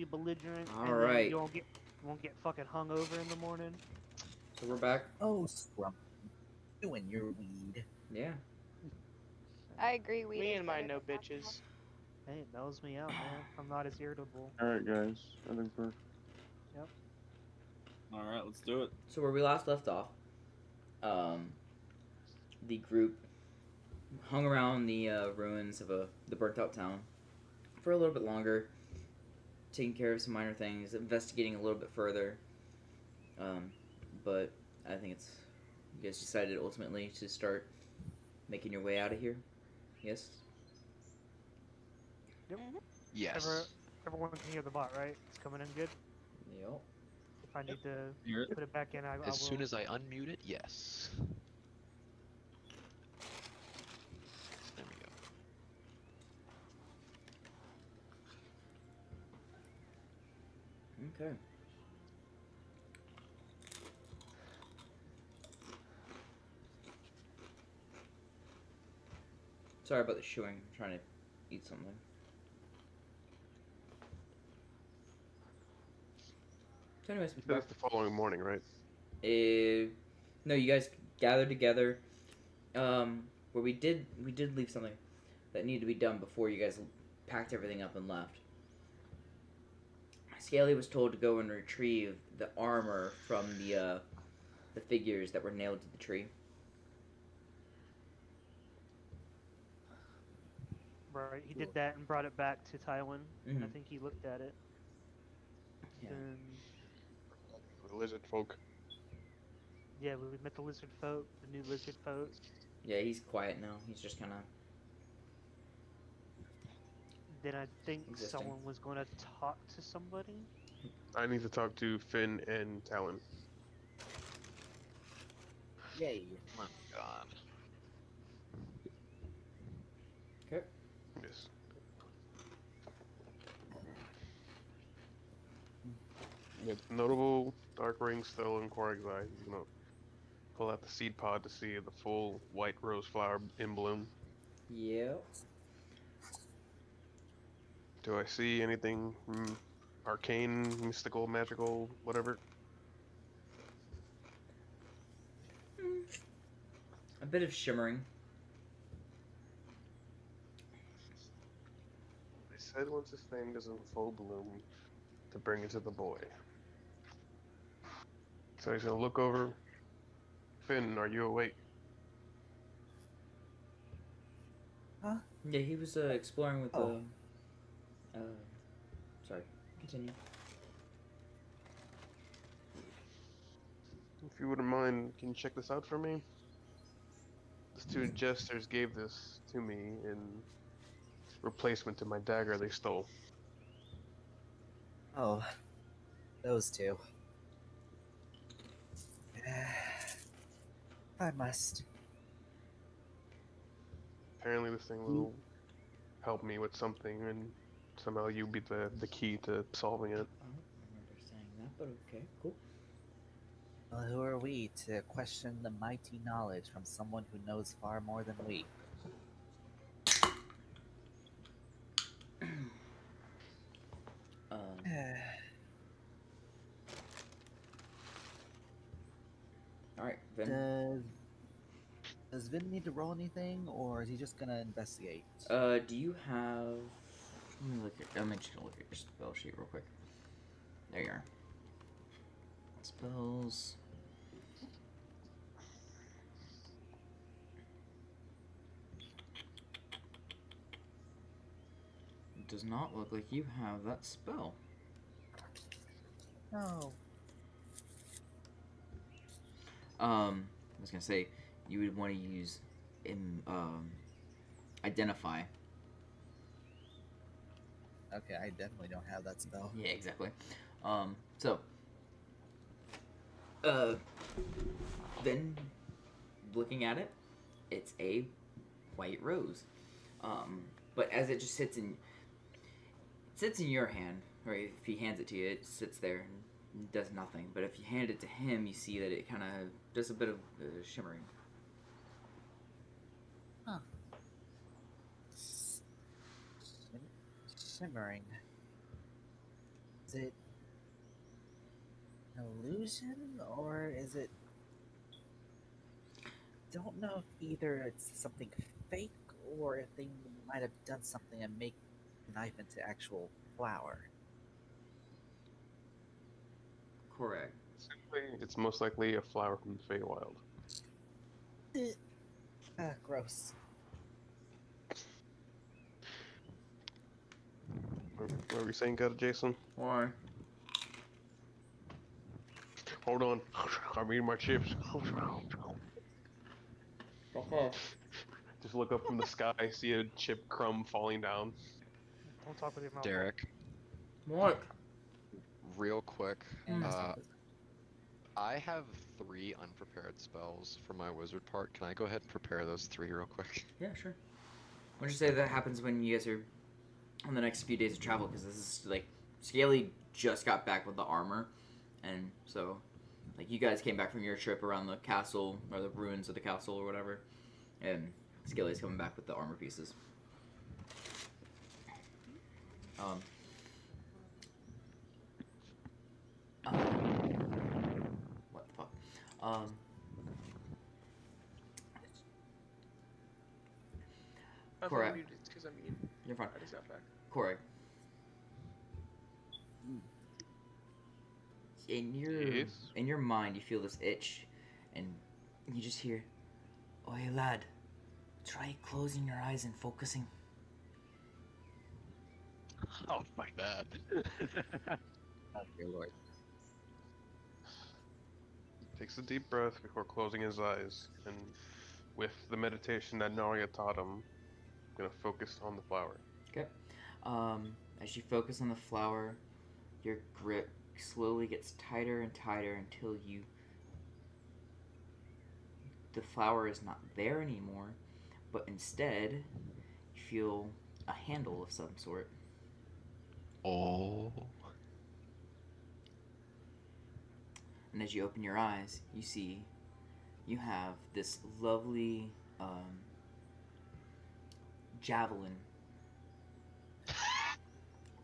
be belligerent, All and then right. you won't get fucking hungover in the morning. So we're back. Oh, Scrum, you and your weed. Yeah. I agree. Weed Me is and my better no than alcohol. bitches. Hey, it mellows me out, man. I'm not as irritable. All right, guys. I think we're Yep. All right, let's do it. So where we last left off, the group hung around the ruins of the burnt-out town for a little bit longer, taking care of some minor things, investigating a little bit further. But I think it's you guys decided ultimately to start making your way out of here. Yes. Yes. Everyone can hear the bot, right? It's coming in good. Yep. If I need to Hear it? put it back in, I will. As soon as I unmute it, yes. There we go. Okay. Sorry about the chewing. I'm trying to eat something. So anyways, that's the following morning, right? no, you guys gathered together. Where we did leave something that needed to be done before you guys packed everything up and left. Scaly was told to go and retrieve the armor from the figures that were nailed to the tree. Right, he did that and brought it back to Tywin, and I Mhm. think he looked at it. Yeah. And The lizard folk. yeah, we met the lizard folk, the new lizard folk. Yeah, he's quiet now. He's just kind of. Then I think Existing. someone was going to talk to somebody. I need to talk to Finn and Talon. Yay. Oh god. Okay. Yes. With notable dark ring still in Quark's eye. He's gonna pull out the seed pod to see the full white rose flower in bloom. Yep. Do I see anything arcane, mystical, magical, whatever? A bit of shimmering. They said once this thing is in full bloom, to bring it to the boy. So he's gonna look over. Finn, are you awake? Huh? Yeah, he was exploring with Oh. Sorry. Continue. If you wouldn't mind, can you check this out for me? These two jesters gave this to me in replacement to my dagger they stole. Oh, those two. I must. Apparently this thing will help me with something, and somehow you be the key to solving it. I don't remember saying that, but okay, cool. Well, who are we to question the mighty knowledge from someone who knows far more than we? All right, Vin. Does Vin need to roll anything, or is he just gonna investigate? Do you have? I'm just gonna look at your spell sheet real quick. There you are. Spells. It does not look like you have that spell. No. I was gonna say you would want to use identify. Okay, I definitely don't have that spell. Yeah, exactly. Then looking at it, it's a white rose. But as it just sits in your hand, or if he hands it to you, it sits there and does nothing. But if you hand it to him, you see that it kind of does a bit of shimmering. Huh. Shimmering. Is it an illusion, or is it? Don't know if either it's something fake or if they might have done something and make the knife into actual flour. Correct. Simply, it's most likely a flower from the Feywild. Gross. What were we saying, got it, Jason? Why? Hold on. I'm eating my chips. Okay. Just look up from the sky, see a chip crumb falling down. Don't talk with your mouth. Derek, What? real quick. And I have 3 unprepared spells for my wizard part. Can I go ahead and prepare those 3 real quick? Yeah, sure. Why don't you say that happens when you guys are on the next few days of travel? Because this is like Scaly just got back with the armor, and so like you guys came back from your trip around the castle or the ruins of the castle or whatever, and Scaly's coming back with the armor pieces. What the fuck? Correct. It's because I'm eating. You're fine. I just got back. Correct. Yes? In your mind, you feel this itch, and you just hear, "Oi, lad, try closing your eyes and focusing." Oh, my bad. oh dear lord. Takes a deep breath before closing his eyes, and with the meditation that Narya taught him, gonna focus on the flower. Okay. As you focus on the flower, your grip slowly gets tighter and tighter until the flower is not there anymore, but instead you feel a handle of some sort. Oh. And as you open your eyes, you see you have this lovely javelin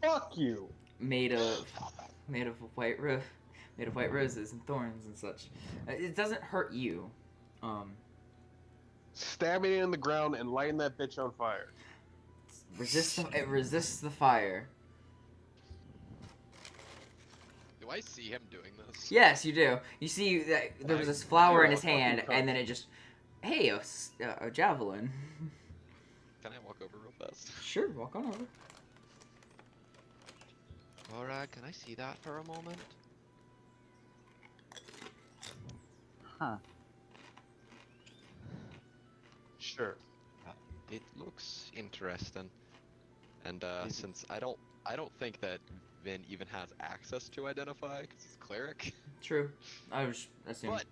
Fuck you! made of white roses and thorns and such. It doesn't hurt you. Stab it in the ground and lighten that bitch on fire. It resists the fire. Do I see him doing this? Yes, you do. You see that there was this flower in his hand, and then it just, hey, a javelin. Can I walk over real fast? Sure, walk on over. Alright, can I see that for a moment? Huh. Sure. It looks interesting. And since I don't think that Vin even has access to identify because he's cleric, True. I was assuming. but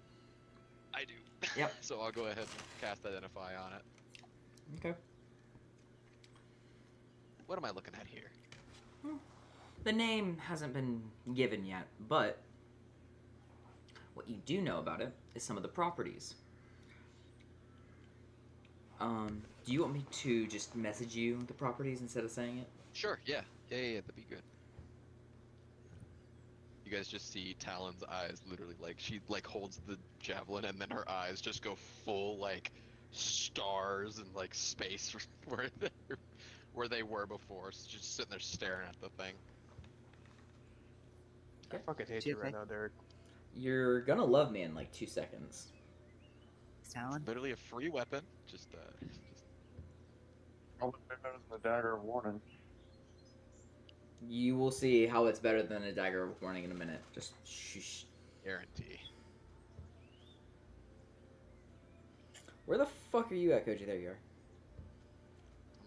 I do. Yep. So I'll go ahead and cast identify on it. Okay. What am I looking at here? The name hasn't been given yet, but what you do know about it is some of the properties. Do you want me to just message you the properties instead of saying it? Sure, yeah, that'd be good. You guys just see Talon's eyes literally like she like holds the javelin and then her eyes just go full like stars and like space where they were before. So she's just sitting there staring at the thing. I fucking hate you right now, Derek. You're gonna love me in like 2 seconds. Talon? Literally a free weapon. Just Probably better than the dagger of warning. You will see how it's better than a dagger of warning in a minute. Just shh. guarantee. Where the fuck are you at, Koji? There you are.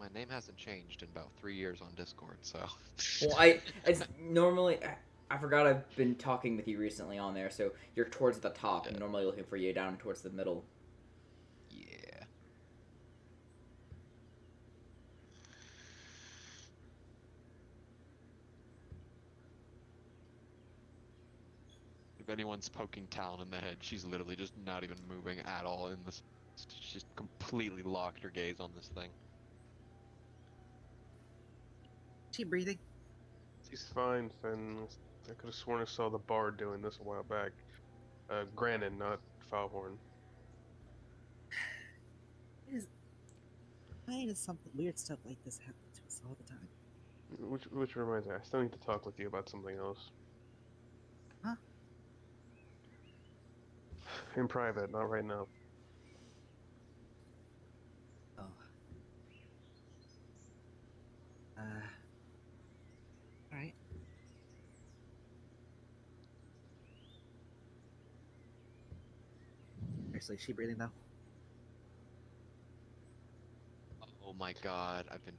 My name hasn't changed in about 3 years on Discord, so. Well, it's normally. I forgot I've been talking with you recently on there, so you're towards the top. Yeah. I'm normally looking for you down towards the middle. Yeah. If anyone's poking Talon in the head, she's literally just not even moving at all in this. She's just completely locked her gaze on this thing. She breathing? He's fine, Finn. I could have sworn I saw the bard doing this a while back. Granted, not Foulhorn. Why does something weird stuff like this happen to us all the time? Which reminds me, I still need to talk with you about something else. Huh? In private, not right now. Oh. Alright. Seriously, is she breathing though? Oh my god, I'm an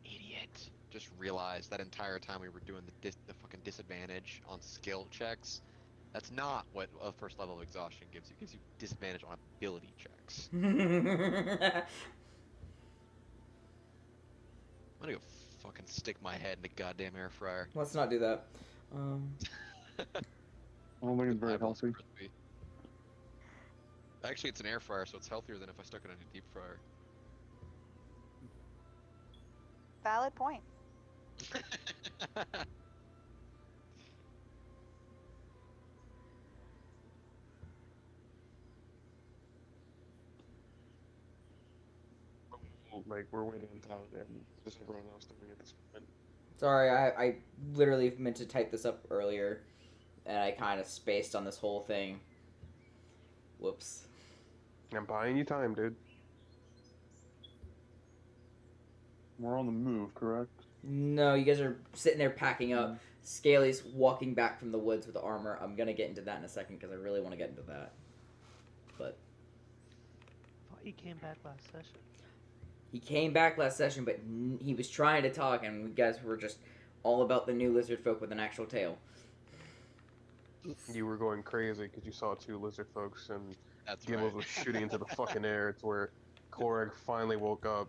idiot. Just realized that entire time we were doing the fucking disadvantage on skill checks. That's not what a first level of exhaustion gives you. It gives you disadvantage on ability checks. I'm gonna go fucking stick my head in the goddamn air fryer. Let's not do that. I don't think it's very Eyeballs healthy. crispy. Actually, it's an air fryer, so it's healthier than if I stuck it in a deep fryer. Valid point. Like, we're waiting until and just everyone else doing it at this point. Sorry, I literally meant to type this up earlier, and I kind of spaced on this whole thing. Whoops. I'm buying you time, dude. We're on the move, correct? No, you guys are sitting there packing up. Scaly's walking back from the woods with the armor. I'm gonna get into that in a second because I really want to get into that. But I thought he came back last session. he came back last session, but he was trying to talk, and we guys were just all about the new lizard folk with an actual tail. You were going crazy because you saw two lizard folks and That's Gimbal right. was shooting into the fucking air. It's where Korag finally woke up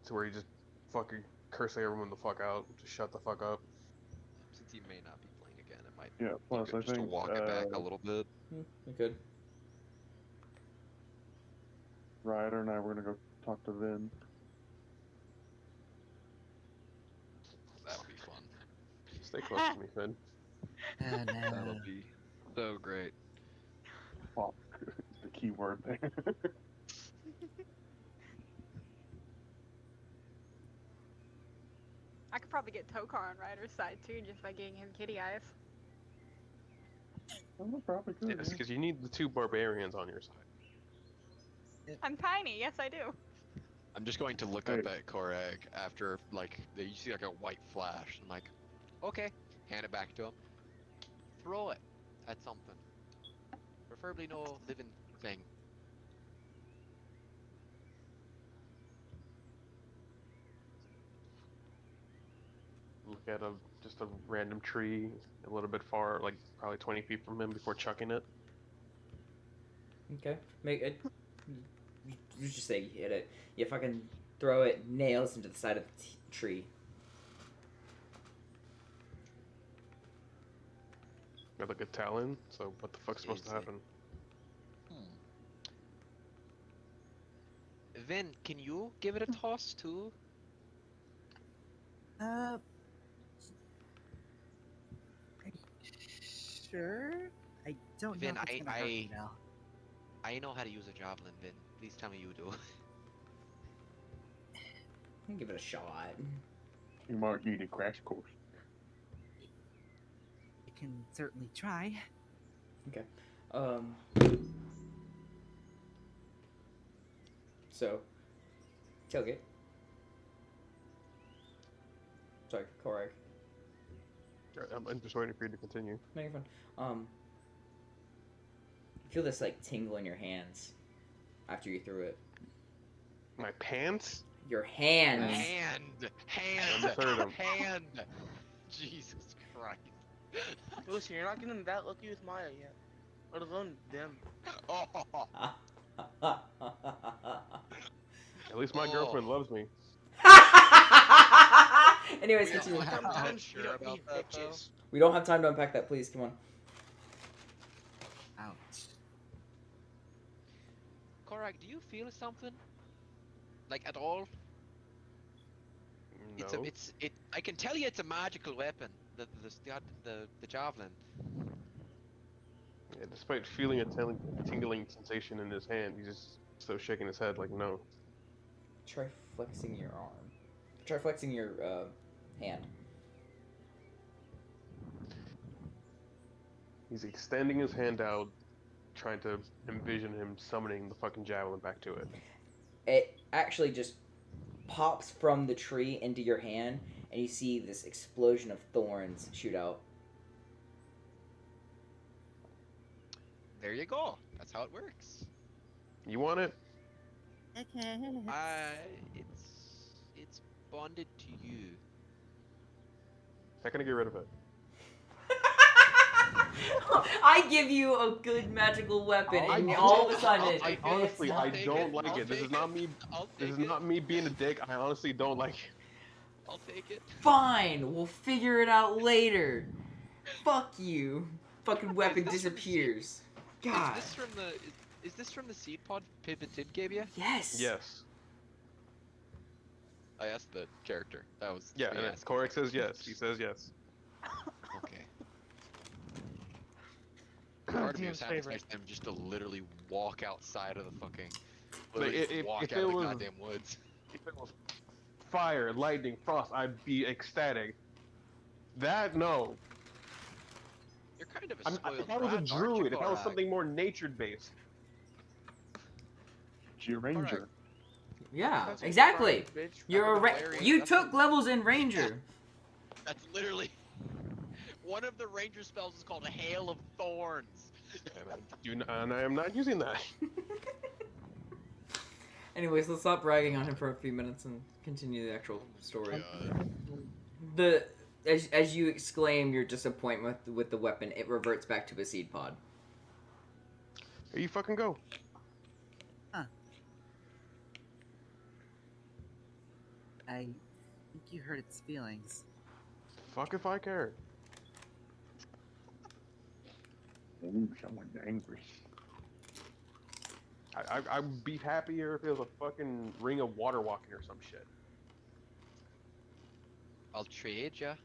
to where he just fucking cursing everyone the fuck out. Just shut the fuck up. Since he may not be playing again, it might Yeah, be plus good I just to think walk it back a little bit. We could. Ryder and I were gonna go talk to Vin. That'll be fun. Stay close to me, Finn. And That'll be so great. Fuck, is the key word there. I could probably get Tokar on Ryder's side too, just by getting him kitty eyes. Oh, probably could. Yes, because you need the two barbarians on your side. I'm tiny, yes I do. I'm just going to look up at Korag after, like, you see like a white flash. I'm like, okay, hand it back to him. Throw it at something. Preferably no living thing. Look at just a random tree a little bit far, like probably 20 feet from him before chucking it. Okay. Make it. You just say you hit it. You fucking throw it nails into the side of the tree. Got like a talon, so what the fuck's supposed to Easy. happen? Vin, can you give it a toss too? Sure. I don't Vin, know if it's gonna hurt me now. I know how to use a javelin, Vin. Please tell me you do. I'll give it a shot. You might need a crash course. I can certainly try. So, Tailgate. Sorry, Korag. I'm just waiting for you to continue. No, you're fine. You feel this like tingle in your hands after you threw it. My pants? Your hands. Hand! Third him. Hand! Jesus Christ. Listen, you're not getting that lucky with Maya yet. Let alone them. Oh, At least my Oh. girlfriend loves me. Anyways, We don't continue. have time. You Sure don't about need that, though? bitches. We don't have time to unpack that, please. Come on. Ouch. Korag, do you feel something? Like, at all? It's No. it. I can tell you it's a magical weapon. The javelin. Yeah, despite feeling a tingling sensation in his hand, he's just still shaking his head like no. Try flexing your arm. Try flexing your hand. He's extending his hand out, trying to envision him summoning the fucking javelin back to it. It actually just pops from the tree into your hand, and you see this explosion of thorns shoot out. There you go. That's how it works. You want it? It's bonded to you. Not gonna get rid of it. I give you a good magical weapon, I and don't- all of a sudden, I honestly, I take don't it. like I'll it. This is take not it. me. I'll This take is it. not me being a dick. I honestly don't like it. I'll take it. fine, we'll figure it out later. Fuck you. Fucking weapon Is this from the disappears. God. Is this from the seed pod Pippin Tid gave you? Yes. Yes. I asked the character. That was Yeah, me and asking. Korek says yes. He says yes. Okay. Part of me DM's was having favorite. them just to literally walk outside of the fucking. Like, Literally just walk if out it of the was- goddamn woods. If it was fire, lightning, frost, I'd be ecstatic. That no. You're kind of a spoiled If I was a brat, aren't you, druid, if I was Korak? something more nature based, G Ranger. Yeah, That's exactly. fine, bitch. You're a Fucking you that's took a- levels in Ranger. That's literally one of the ranger spells is called a Hail of Thorns. and I am not using that. Anyways, let's stop bragging on him for a few minutes and continue the actual story. God. As you exclaim your disappointment with the weapon, it reverts back to a seed pod. Here you fucking go. I think you hurt its feelings. Fuck if I care. Ooh, someone's angry. I'd be happier if it was a fucking ring of water walking or some shit. I'll trade ya.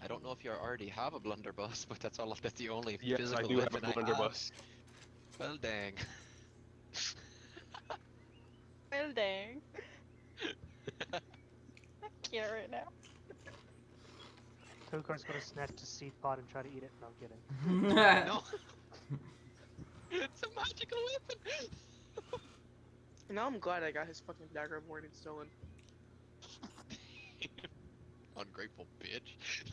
I don't know if you already have a blunderbuss, but that's all. That's the only Yes, physical I do have a weapon I blunderbuss. Well, dang. Well, dang. I can't right now. Tokar's gonna snatch the seed pod and try to eat it. No, I'm kidding. No. It's a magical weapon. Now I'm glad I got his fucking dagger of warning stolen. Ungrateful bitch.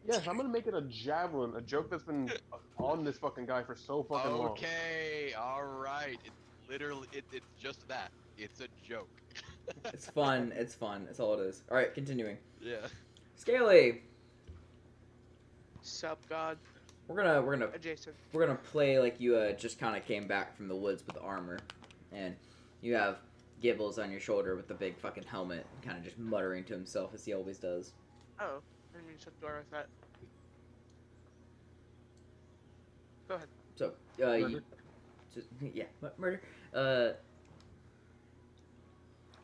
Yes, I'm gonna make it a javelin, a joke that's been on this fucking guy for so fucking long. Okay, alright. It's literally, it's just that. It's a joke. It's fun. It's fun. That's all it is. All right, continuing. Yeah. Scaly, Sup, God. we're gonna Adjacent. play like you just kind of came back from the woods with armor, and you have Gibbles on your shoulder with the big fucking helmet, kind of just muttering to himself as he always does. Oh, I didn't mean to shut the door like that. Go ahead. So, Murder? yeah, murder.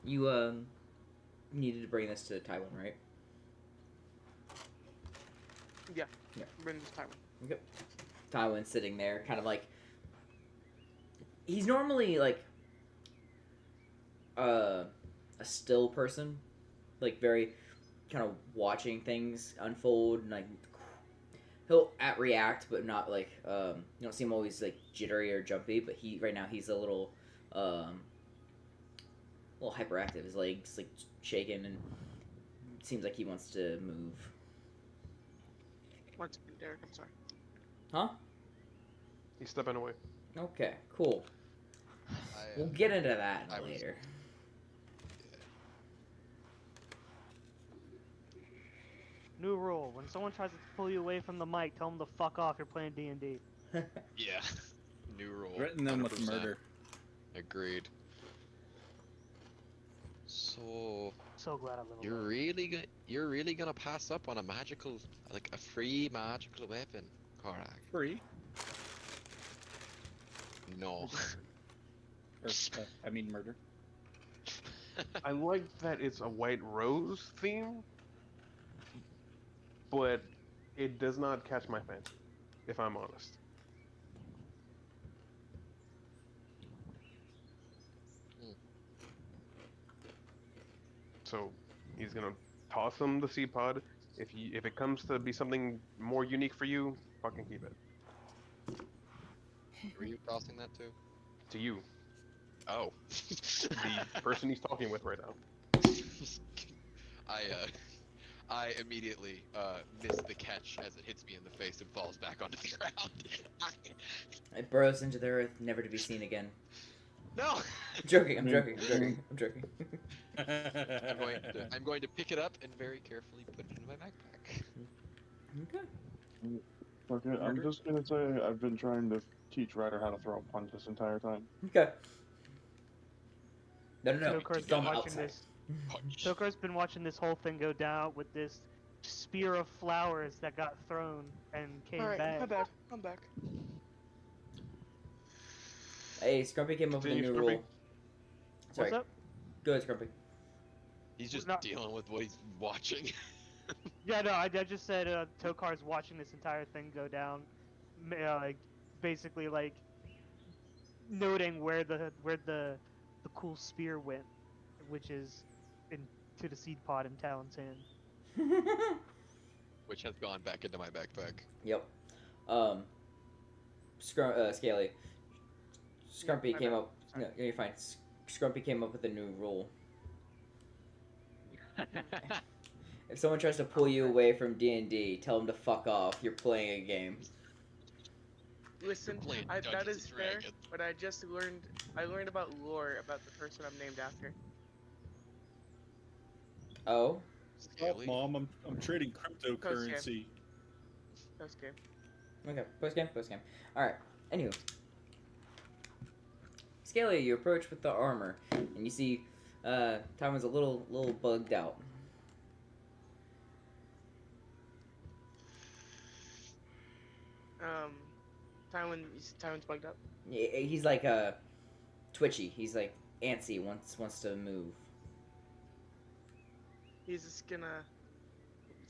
You needed to bring this to Taiwan, right? Bring this time. Okay. Tywin's sitting there, kind of like he's normally like a still person, like very kind of watching things unfold, and like he'll react, but not like you don't see him always like jittery or jumpy. But right now he's a little hyperactive. His legs like shaking, and it seems like he wants to move. Once again, Derek, I'm sorry. Huh? He's stepping away. Okay, cool. We'll get into that I was- later. New rule: when someone tries to pull you away from the mic, tell them to fuck off. You're playing D&D. Yeah. New rule. Threaten them with 100%. murder. Agreed. So So glad I live you're alone. really gonna pass up on a magical, like a free magical weapon, Korak? Free. No. Or, I mean murder. I like that it's a white rose theme, but it does not catch my fancy, if I'm honest. So he's gonna toss him the seed pod. If it comes to be something more unique for you, fucking keep it. Were you tossing that too? To you, Oh. the person he's talking with right now. I immediately miss the catch as it hits me in the face and falls back onto the ground. It burrows into the earth, never to be seen again. No! I'm joking, I'm joking, I'm joking, I'm joking. I'm going to pick it up and very carefully put it in my backpack. Okay. Okay, I'm just gonna say I've been trying to teach Ryder how to throw a punch this entire time. Okay. No. Tokar's Throw been him watching outside. this. Tokar's been watching this whole thing go down with this spear of flowers that got thrown and came Alright, back. my bad. I'm back. Hey, Scrumpy came up with a Continue, new Scrumpy. rule. Sorry. What's up? Go ahead, Scrumpy. He's just not- dealing with what he's watching. Yeah, no, I just said Tokar's watching this entire thing go down, like basically like noting where the cool spear went, which is into the seed pod in Talon's hand. Which has gone back into my backpack. Yep. Scaly. Scrumpy my came bad. up. No, you're fine. Scrumpy came up with a new rule. If someone tries to pull you away from D&D, tell them to fuck off. You're playing a game. Listen, Playing that Dungeons is and fair, Dragons. but I learned about lore about the person I'm named after. Oh? Stop, Scaly. Mom. I'm trading cryptocurrency. That's game. Okay. Post game. Alright. Anywho. Scalia, you approach with the armor, and you see Tywin's a little bugged out. Tywin's bugged up. He's like twitchy. He's like antsy. Wants to move. He's just gonna.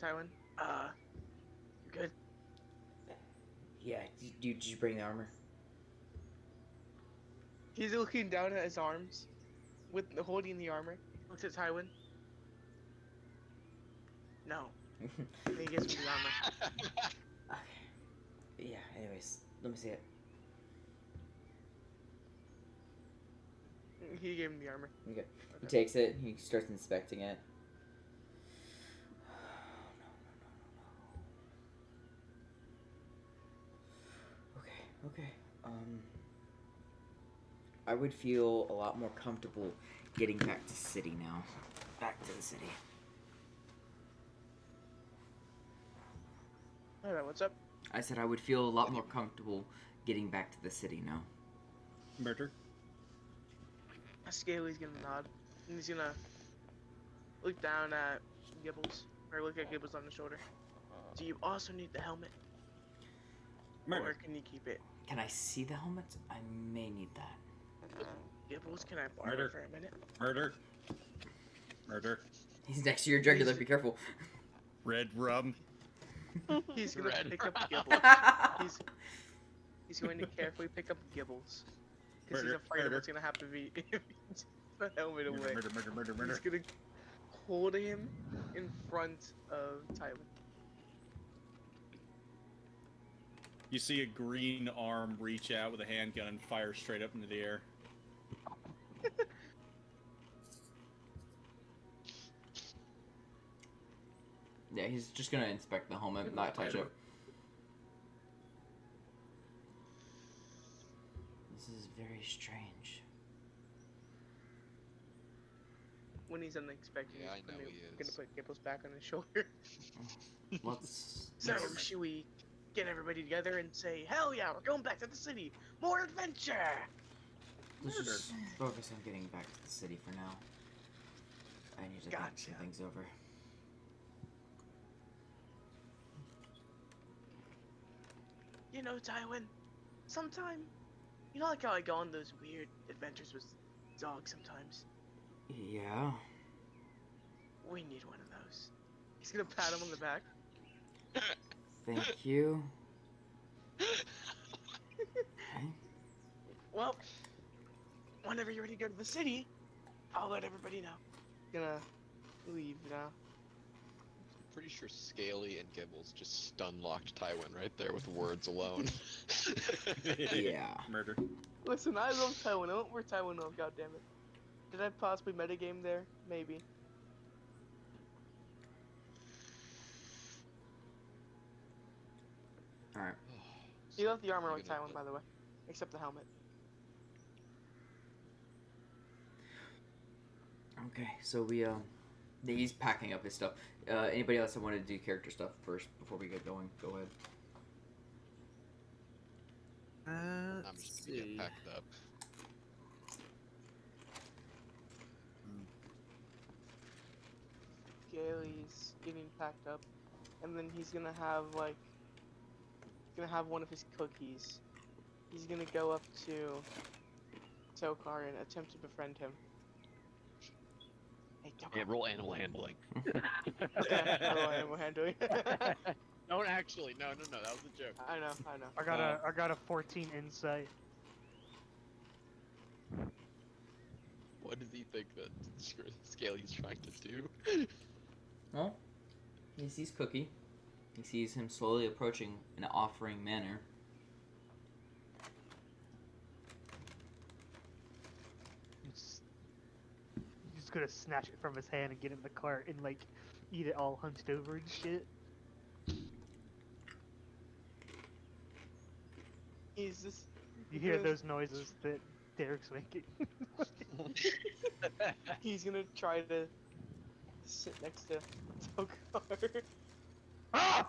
Tywin, you good? Yeah. Did you bring the armor? He's looking down at his arms, holding the armor. Looks at Tywin. No. And he gives me the armor. Okay. Yeah. Anyways, let me see it. He gave him the armor. Okay. He takes it. He starts inspecting it. Okay. I would feel a lot more comfortable getting back to city now. Back to the city. Alright, what's up? I said I would feel a lot more comfortable getting back to the city now. Murder. Scaly's gonna nod. And he's gonna look down at Gibbles. Or look at Gibbles on the shoulder. Do you also need the helmet? Or Murder. can you keep it? Can I see the helmet? I may need that. Gibbles, can I borrow Murder. it for a minute? Murder. Murder. He's next to your jugular. Be careful. Red rum. He's gonna Red. pick up Gibbles. He's going to carefully pick up Gibbles. Because he's Murder, afraid of murder. what's gonna happen if he the helmet away. Murder. He's gonna hold him in front of Tywin. You see a green arm reach out with a handgun and fire straight up into the air. Yeah, he's just gonna inspect the helmet, not touch it. This is very strange. When he's unexpected, Yeah, I he's know gonna, he gonna is. put Gibbles back on his shoulder. Let's. So, should we get everybody together and say, hell yeah, we're going back to the city! More adventure! Let's just focus on getting back to the city for now. I need to think Gotcha. some things over. You know, Tywin, sometime, you know like how I go on those weird adventures with dogs sometimes? Yeah. We need one of those. He's gonna pat him on the back. Thank you. Okay. Well, whenever you're ready to go to the city, I'll let everybody know. Gonna leave now. Pretty sure Scaly and Gibbles just stun locked Tywin right there with words alone. Yeah. Murder. Listen, I love Tywin. I won't wear Tywin off, goddammit. Did I possibly metagame there? Maybe. Alright. He left the armor You're like gonna- Tywin, by the way. Except the helmet. Okay, so he's packing up his stuff. Anybody else that wanted to do character stuff first before we get going? Go ahead. I'm Let's just gonna get see. packed up. Gailey's getting packed up, and then he's gonna have like, one of his cookies. He's gonna go up to Tokar and attempt to befriend him. Hey, Tokar. And roll animal handling. Okay, hello, animal handling. Don't actually. No, that was a joke. I know. I got a 14 insight. What does he think that Scaly's trying to do? Well, he sees Cookie. He sees him slowly approaching in an offering manner. He's gonna snatch it from his hand and get in the cart and like eat it all hunched over and shit. He's just. You hear those noises that Derek's making. He's gonna try to sit next to Tokar. Ah!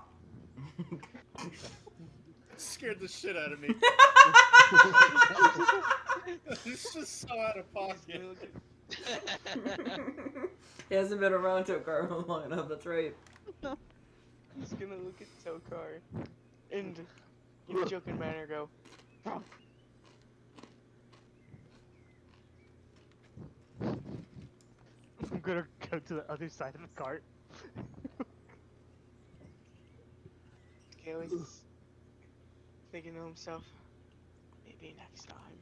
Scared the shit out of me. It's just so out of pocket. He hasn't been around Tokar long enough, that's right. He's gonna look at Tokar and, in a joking manner, go. I'm gonna go to the other side of the cart. Gailey's thinking to himself, maybe next time.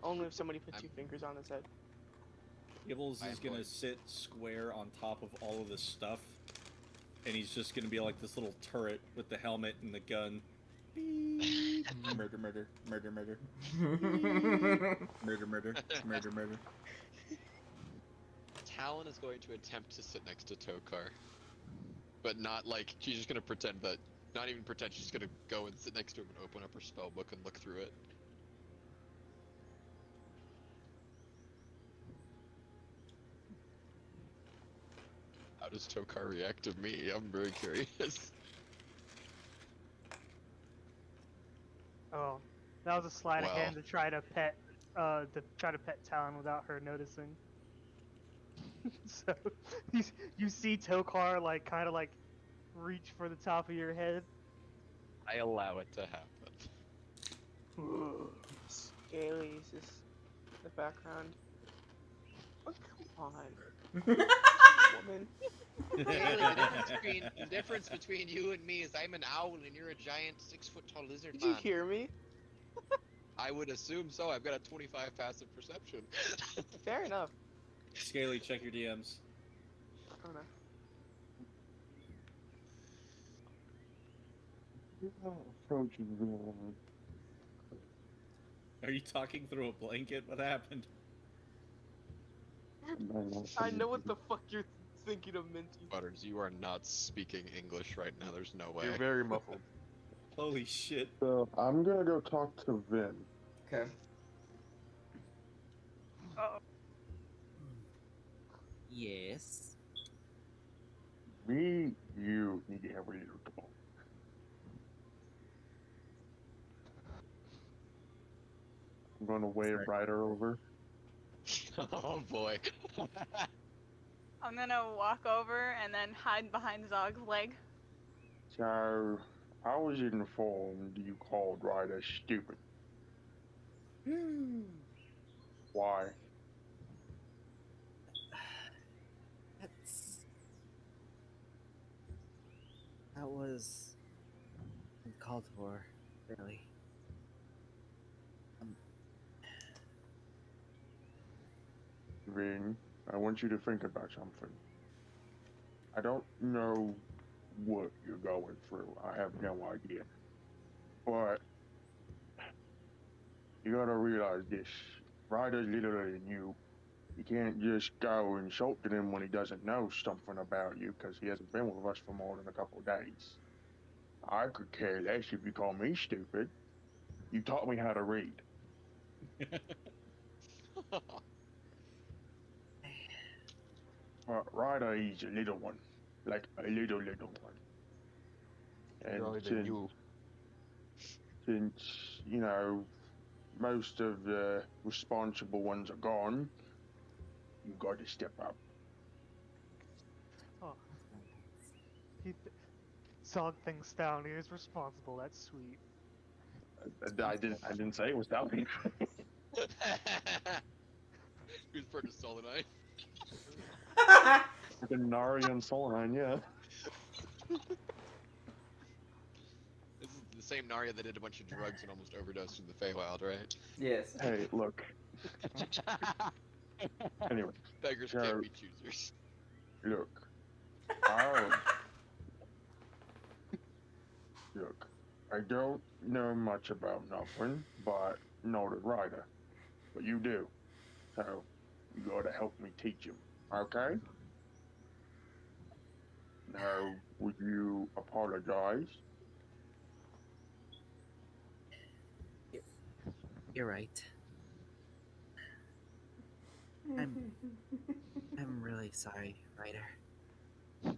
Only if somebody put two fingers on his head. Gibbles is gonna sit square on top of all of this stuff, and he's just gonna be like this little turret with the helmet and the gun. Beep. Murder, murder, murder, murder. Murder, murder, murder, murder. Talon is going to attempt to sit next to Tokar. But not like, she's just gonna pretend that, not even pretend, she's gonna go and sit next to him and open up her spell book and look through it. How does Tokar react to me? I'm very curious. Oh, that was a sleight of Well. hand to try to pet Talon without her noticing. So you see Tokar like kind of like reach for the top of your head. I allow it to happen. Gailey's just in the background. Oh, come on. Woman. The difference between you and me is I'm an owl and you're a giant 6-foot-tall lizard Did you hear me? I would assume so. I've got a 25 passive perception. Fair enough. Scaly, check your DMs. Oh no. Approaching Vin. Are you talking through a blanket? What happened? I know what the fuck you're thinking of, Minty. Butters, you are not speaking English right now. There's no way. You're very muffled. Holy shit. So I'm gonna go talk to Vin. Okay. Yes. Me, you need to have a little talk. I'm gonna wave Ryder over. Oh boy. I'm gonna walk over and then hide behind Zog's leg. So, I was informed you called Ryder stupid. Why? That was uncalled for, really. Vin, I want you to think about something. I don't know what you're going through. I have no idea. But you gotta realize this. Ryder's littler than you. You can't just go insulting him when he doesn't know something about you because he hasn't been with us for more than a couple of days. I could care less if you call me stupid. You taught me how to read. But Ryder, he's a little one. Like a little one. And Younger than you. since, you know, most of the responsible ones are gone, you got to step up. Oh. Zog thinks down. He is responsible. That's sweet. I didn't say it was doubting. Who's part of Solonite? The Nari and Solheim, yeah. This is the same Narya that did a bunch of drugs and almost overdosed in the Feywild, right? Yes. Hey, look. Anyway, Beggars So- can't be choosers. look. Oh. Look, I don't know much about nothing, but know the Ryder. But you do. So, you gotta help me teach him, okay? Now, would you apologize? You're right. I'm really sorry, Ryder.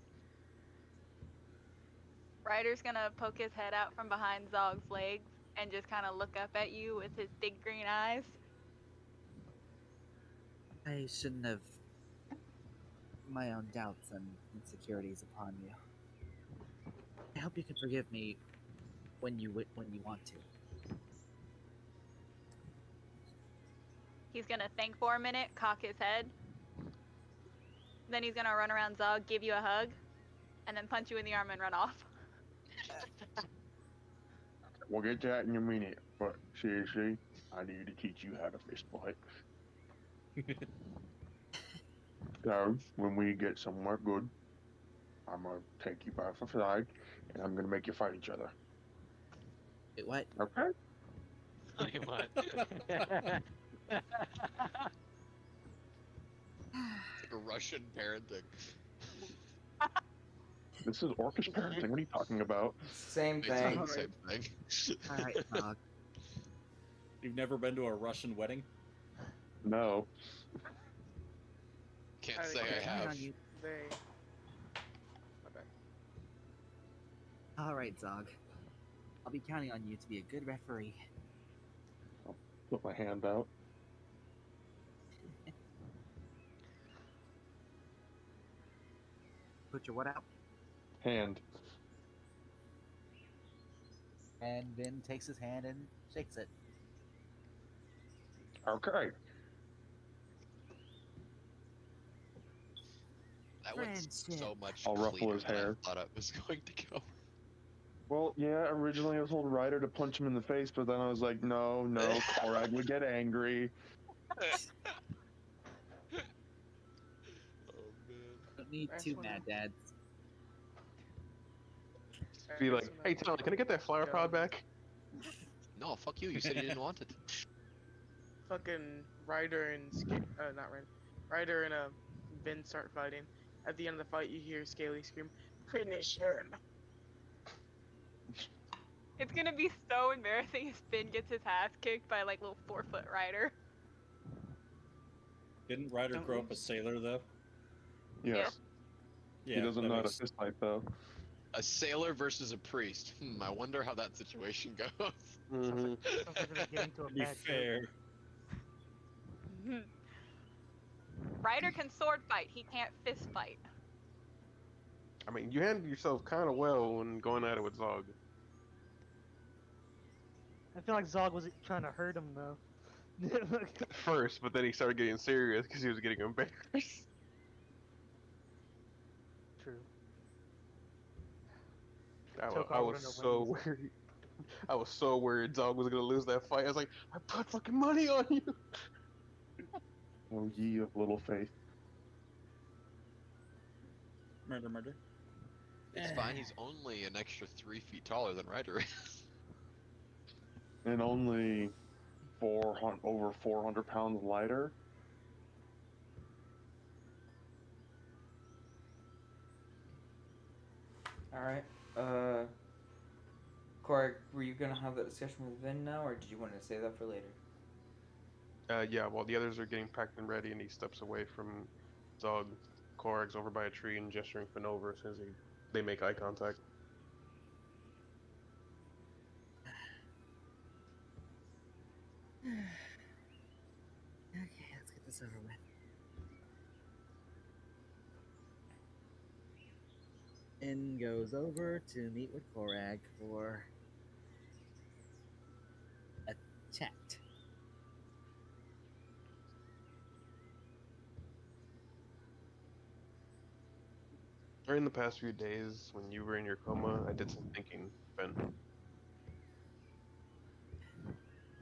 Ryder's gonna poke his head out from behind Zog's legs and just kind of look up at you with his big green eyes. I shouldn't have my own doubts and insecurities upon you. I hope you can forgive me when you want to. He's gonna think for a minute, cock his head. Then he's gonna run around Zog, give you a hug, and then punch you in the arm and run off. We'll get to that in a minute, but seriously, I need to teach you how to fist fight. So, when we get somewhere good, I'm gonna take you both aside, and I'm gonna make you fight each other. Wait, what? Okay? Wait, what? It's like a Russian parenting. This is orcish parenting. What are you talking about? Same Basically thing. the same thing. Alright, Zog. You've never been to a Russian wedding? No. Can't Alright, say I Counting have. on you. They. My bad. Alright, Zog. I'll be counting on you to be a good referee. Put my hand out. Put your what out? Hand. And Vin takes his hand and shakes it. Okay. That went Friendship. so much I'll ruffle cleaner his than hair. I thought it was going to go. Well, yeah, originally I was told Ryder to punch him in the face, but then I was like, no, Korag would get angry. Oh man. Don't need That's two one mad of- dads. Be like, hey Tyler, can I get that flower pod back? No, fuck you. You said you didn't want it. Fucking Ryder and not Ryder. Ryder and Vin start fighting. At the end of the fight, you hear Scaly scream, "Finish him!" It's gonna be so embarrassing if Finn gets his ass kicked by like little 4-foot Ryder. Didn't Ryder Don't grow we- up a sailor though? Yes. Yeah, He doesn't that know how to makes- fist fight, though. A sailor versus a priest. I wonder how that situation goes. Mm-hmm. Sounds like they're getting to a To be bad joke. fair, Ryder can sword fight, he can't fist fight. I mean, you handled yourself kind of well when going at it with Zog. I feel like Zog was trying to hurt him though. First, but then he started getting serious because he was getting embarrassed. True. Tokar I was wouldn't have so won easily. worried. I was so worried Zog was gonna lose that fight. I was like, I put fucking money on you. Oh, ye of little faith. Murder, murder. It's fine. He's only an extra 3 feet taller than Ryder is. And only over 400 pounds lighter. All right. Korg, were you gonna have that discussion with Vin now, or did you want to save that for later? Yeah, while the others are getting packed and ready, and he steps away from Zog, Korg's over by a tree and gesturing for Nova as soon as they make eye contact. Okay, let's get this over with. In goes over to meet with Korag for a chat. During the past few days, when you were in your coma, I did some thinking, Ben.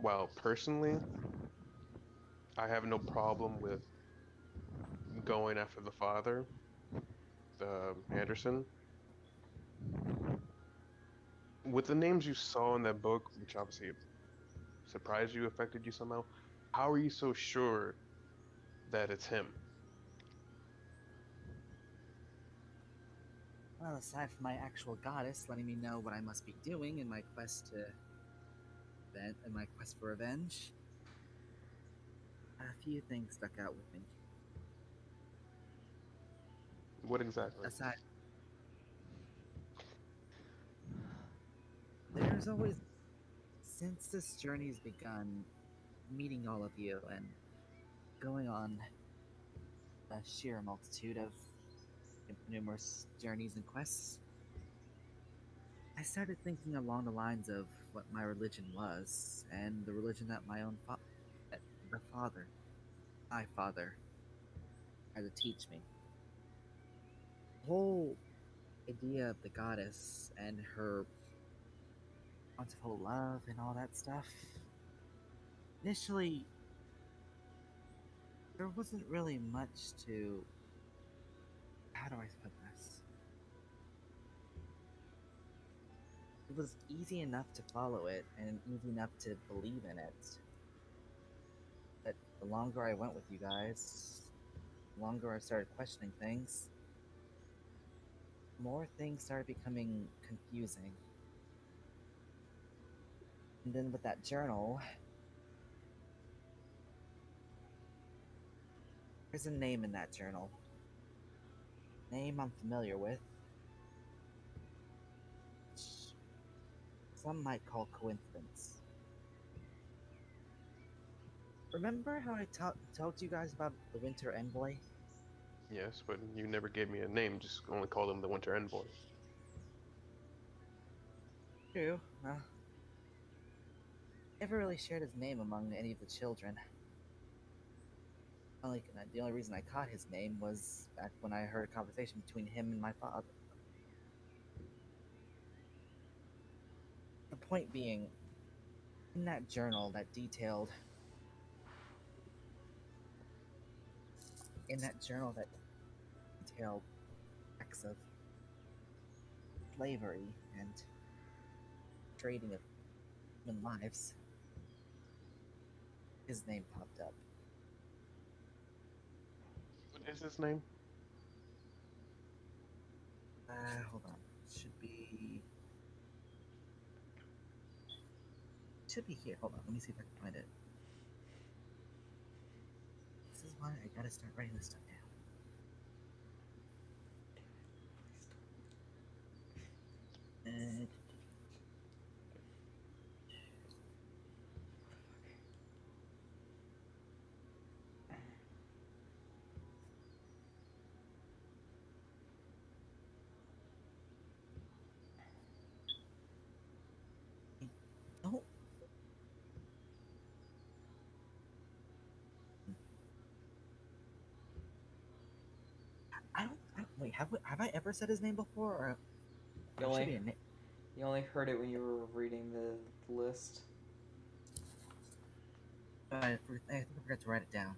While personally, I have no problem with going after the father, the Anderson. With the names you saw in that book, which obviously surprised you, affected you somehow, how are you so sure that it's him? Well, aside from my actual goddess letting me know what I must be doing in my quest for revenge, a few things stuck out with me. What exactly? Aside, there's always, since this journey's begun, meeting all of you and going on a sheer multitude of numerous journeys and quests, I started thinking along the lines of what my religion was, and the religion that my father, had to teach me. The whole idea of the goddess and her bountiful love and all that stuff. Initially, there wasn't really much to. How do I put this? It was easy enough to follow it and easy enough to believe in it. But the longer I went with you guys, the longer I started questioning things, more things started becoming confusing. And then with that journal, there's a name in that journal. Name I'm familiar with. Which some might call coincidence. Remember how I told you guys about the Winter Envoy? Yes, but you never gave me a name, just only called him the Winter Envoy. True, well, never really shared his name among any of the children. The only reason I caught his name was back when I heard a conversation between him and my father. The point being, in that journal that detailed acts of slavery and trading of human lives, his name popped up. What is his name? Hold on. Should be here. Hold on. Let me see if I can find it. This is why I gotta start writing this stuff down. Oh. I don't wait. Have I ever said his name before? Or The it should only, be a name. You only heard it when you were reading the list. I forgot to write it down.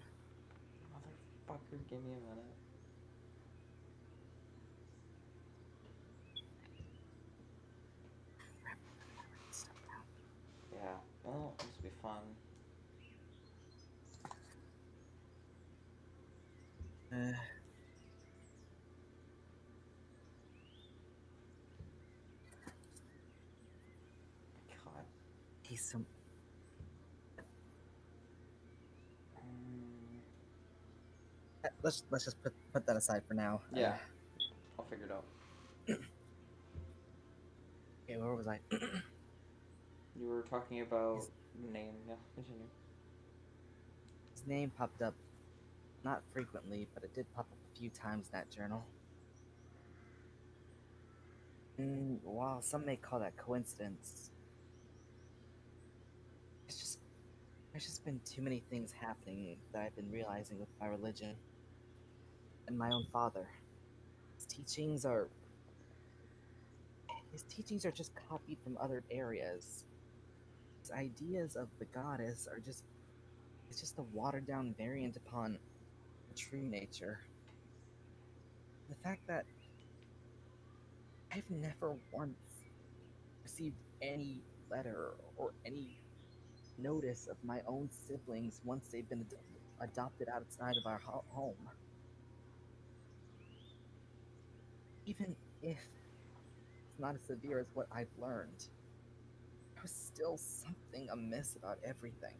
Motherfucker, give me a minute. Yeah, well, this will be fun. God. He's some. Let's just put that aside for now. Yeah, I'll figure it out. Okay, where was I? You were talking about name. Yeah, continue. His name popped up, not frequently, but it did pop up a few times in that journal. And while some may call that coincidence, there's just been too many things happening that I've been realizing with my religion and my own father. His teachings are just copied from other areas. His ideas of the goddess are just a watered down variant upon true nature. The fact that I've never once received any letter or any notice of my own siblings once they've been adopted outside of our home. Even if it's not as severe as what I've learned, there was still something amiss about everything.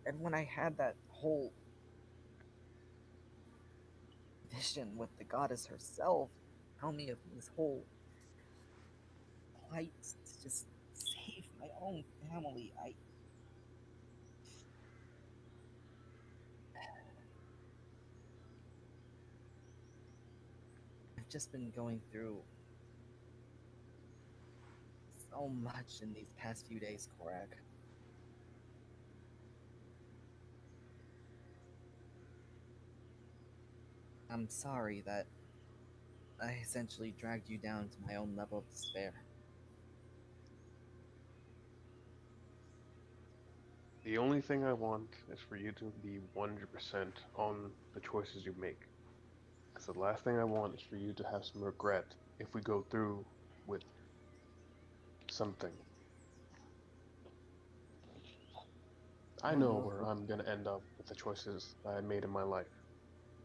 And when I had that whole vision with the goddess herself tell me of this whole plight to just save my own family, I've just been going through so much in these past few days, Korak. I'm sorry that I essentially dragged you down to my own level of despair. The only thing I want is for you to be 100% on the choices you make. Because the last thing I want is for you to have some regret if we go through with something. I know where I'm going to end up with the choices that I made in my life.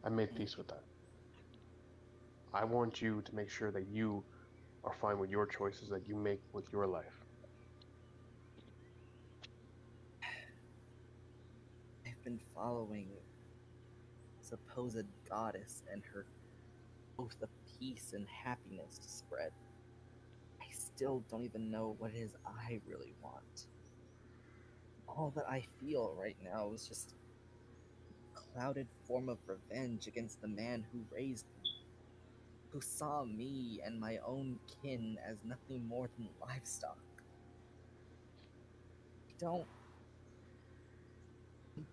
I made peace with that. I want you to make sure that you are fine with your choices that you make with your life. I've been following supposed goddess and her oath of peace and happiness to spread. I still don't even know what it is I really want. All that I feel right now is just a clouded form of revenge against the man who raised me, who saw me and my own kin as nothing more than livestock. I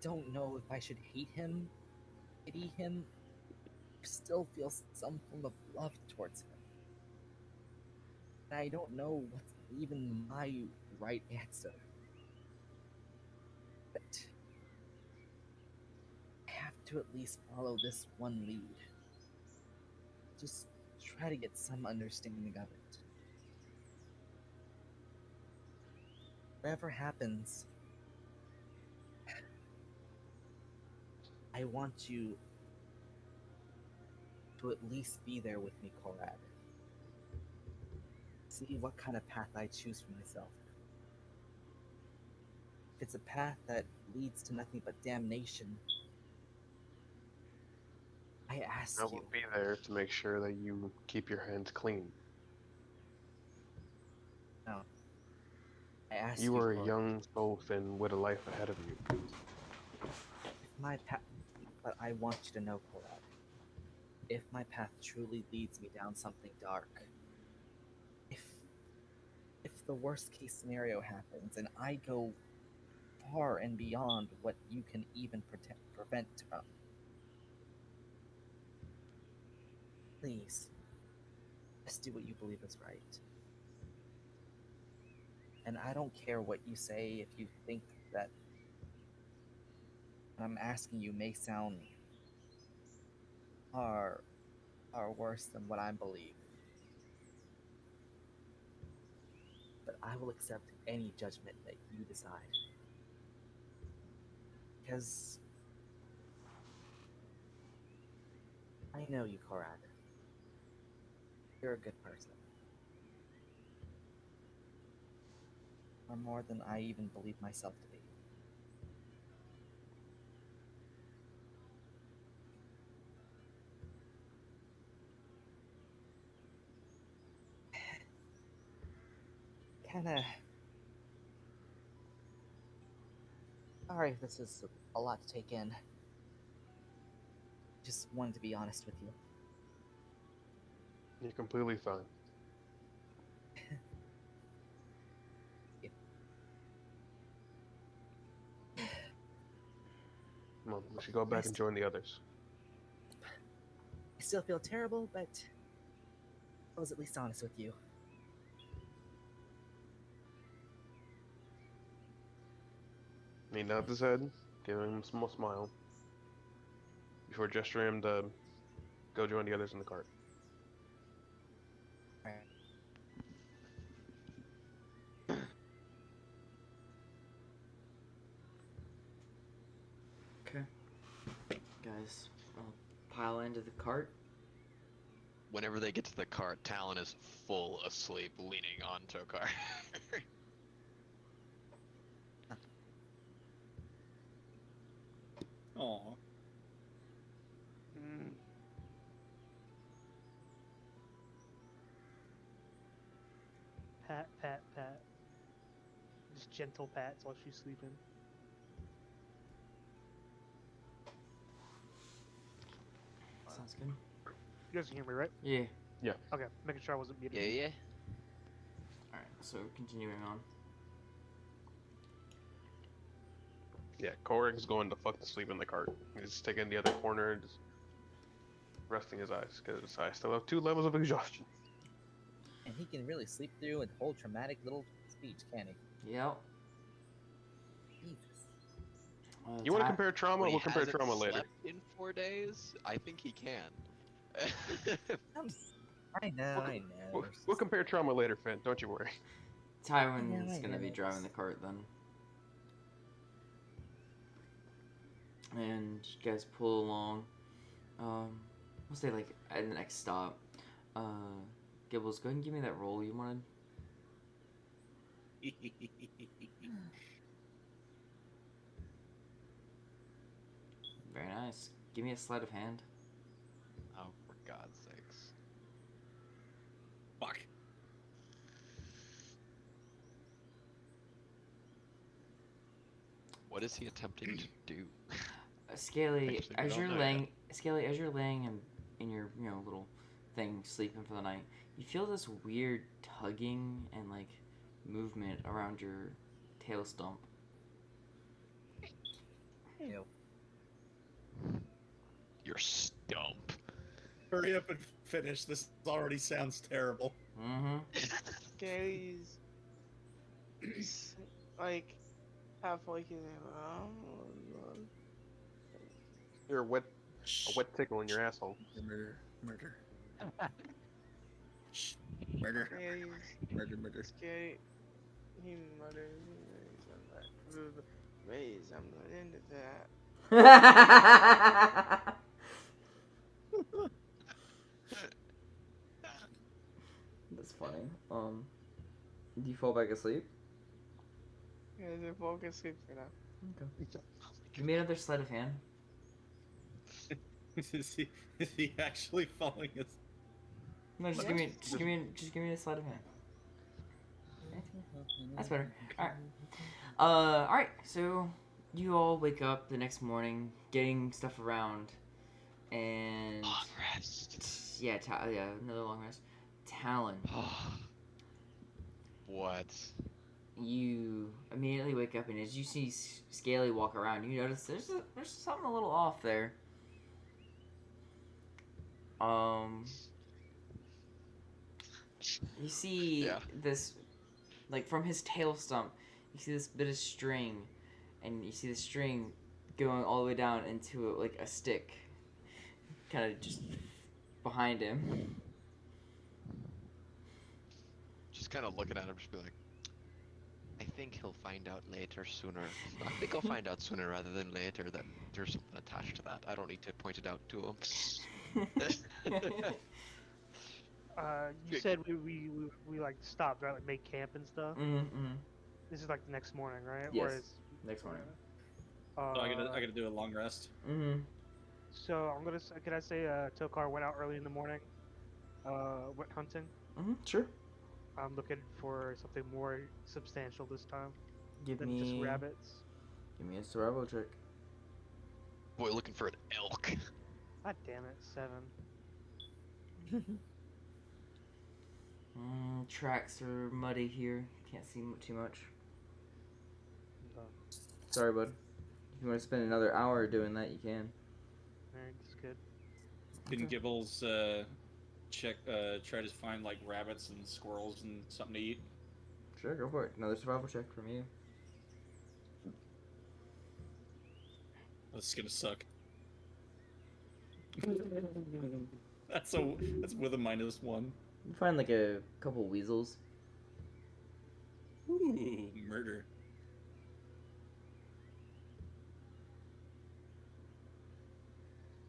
don't know if I should hate him, pity him, or still feel some form of love towards him. And I don't know what's even my right answer. But I have to at least follow this one lead. Just try to get some understanding of it. Whatever happens, I want you to at least be there with me, Korad. See what kind of path I choose for myself. If it's a path that leads to nothing but damnation, I ask I you. will be there to make sure that you keep your hands clean. No. I ask You are a Korad, young soul Finn with a life ahead of you. if my path, but I want you to know, Korad, if my path truly leads me down something dark, if the worst case scenario happens and I go far and beyond what you can even prevent from, Please, just do what you believe is right. And I don't care what you say if you think that what I'm asking you may sound are worse than what I believe. But I will accept any judgment that you decide. Because I know you, Korak. You're a good person. Or more than I even believe myself to be. Kinda... Sorry, this is a lot to take in. Just wanted to be honest with you. You're completely fine. Well, we should go back and join the others. I still feel terrible, but I was at least honest with you. He nods his head, giving him a small smile, before gesturing him to go join the others in the cart. Okay. Guys, pile into the cart. Whenever they get to the cart, Talon is full asleep, leaning on Tokar. Aw. Pat, pat, pat. Just gentle pats while she's sleeping. Sounds good. You guys can hear me, right? Yeah. Yeah. Okay, making sure I wasn't muted. Yeah. Alright, so continuing on. Yeah, Korak's going to fuck to sleep in the cart. He's taking the other corner and just resting his eyes, because I still have 2 levels of exhaustion. And he can really sleep through a whole traumatic little speech, can he? Yep. Jesus. You want to compare trauma? When he We'll compare hasn't trauma later. slept in 4 days, I think he can. I know, I know. We'll compare trauma later, Finn. Don't you worry. Tywin's gonna be driving the cart then. And you guys pull along. We'll say like at the next stop. Gibbles, go ahead and give me that roll you wanted. Very nice. Give me a sleight of hand. Oh, for God's sakes. Fuck. What is he attempting to do? Scaly, Actually, we as don't you're know laying, Scaly, as you're laying in your little thing, sleeping for the night, you feel this weird tugging and like movement around your tail stump. Ew. Your stump. Hurry up and finish. This already sounds terrible. Mm-hmm. Gary's like half waking up. You're a wet tickle in your asshole. Murder. Murder. Gary's Murder. Gary, he mutters. Ways, I'm not into that. That's funny. Do you fall back asleep? Yeah, they're both asleep for now. Okay. Give me another sleight of hand. Is he actually falling asleep? No, just give me a sleight of hand. That's better. Alright, so you all wake up the next morning, getting stuff around, and Long rest. yeah, another long rest. Talon, What? you immediately wake up, and as you see Scaly walk around, you notice there's something a little off there. You see Yeah. this, like from his tail stump, you see this bit of string, and you see the string going all the way down into like a stick, kind of just behind him. Just kind of looking at him, just be like, I think he'll find out later sooner. I think I'll find out sooner rather than later that there's something attached to that. I don't need to point it out to him. You said we like stopped, right? Like make camp and stuff. Mm-hmm. This is like the next morning, right? Yes. Or is, Next morning. So I gotta do a long rest. Mm-hmm. So I'm gonna. Can I say Tokar went out early in the morning? Went hunting. Mm-hmm. Sure. I'm looking for something more substantial this time Give than me just rabbits. Give me a survival check. Boy, looking for an elk. God damn it, 7. Tracks are muddy here. Can't see too much. No. Sorry, bud. If you want to spend another hour doing that, you can. Alright, that's good. Can Gibbles try to find like rabbits and squirrels and something to eat? Sure, go for it. Another survival check from you. This is gonna suck. That's with a -1. You find like a couple weasels. Ooh, murder.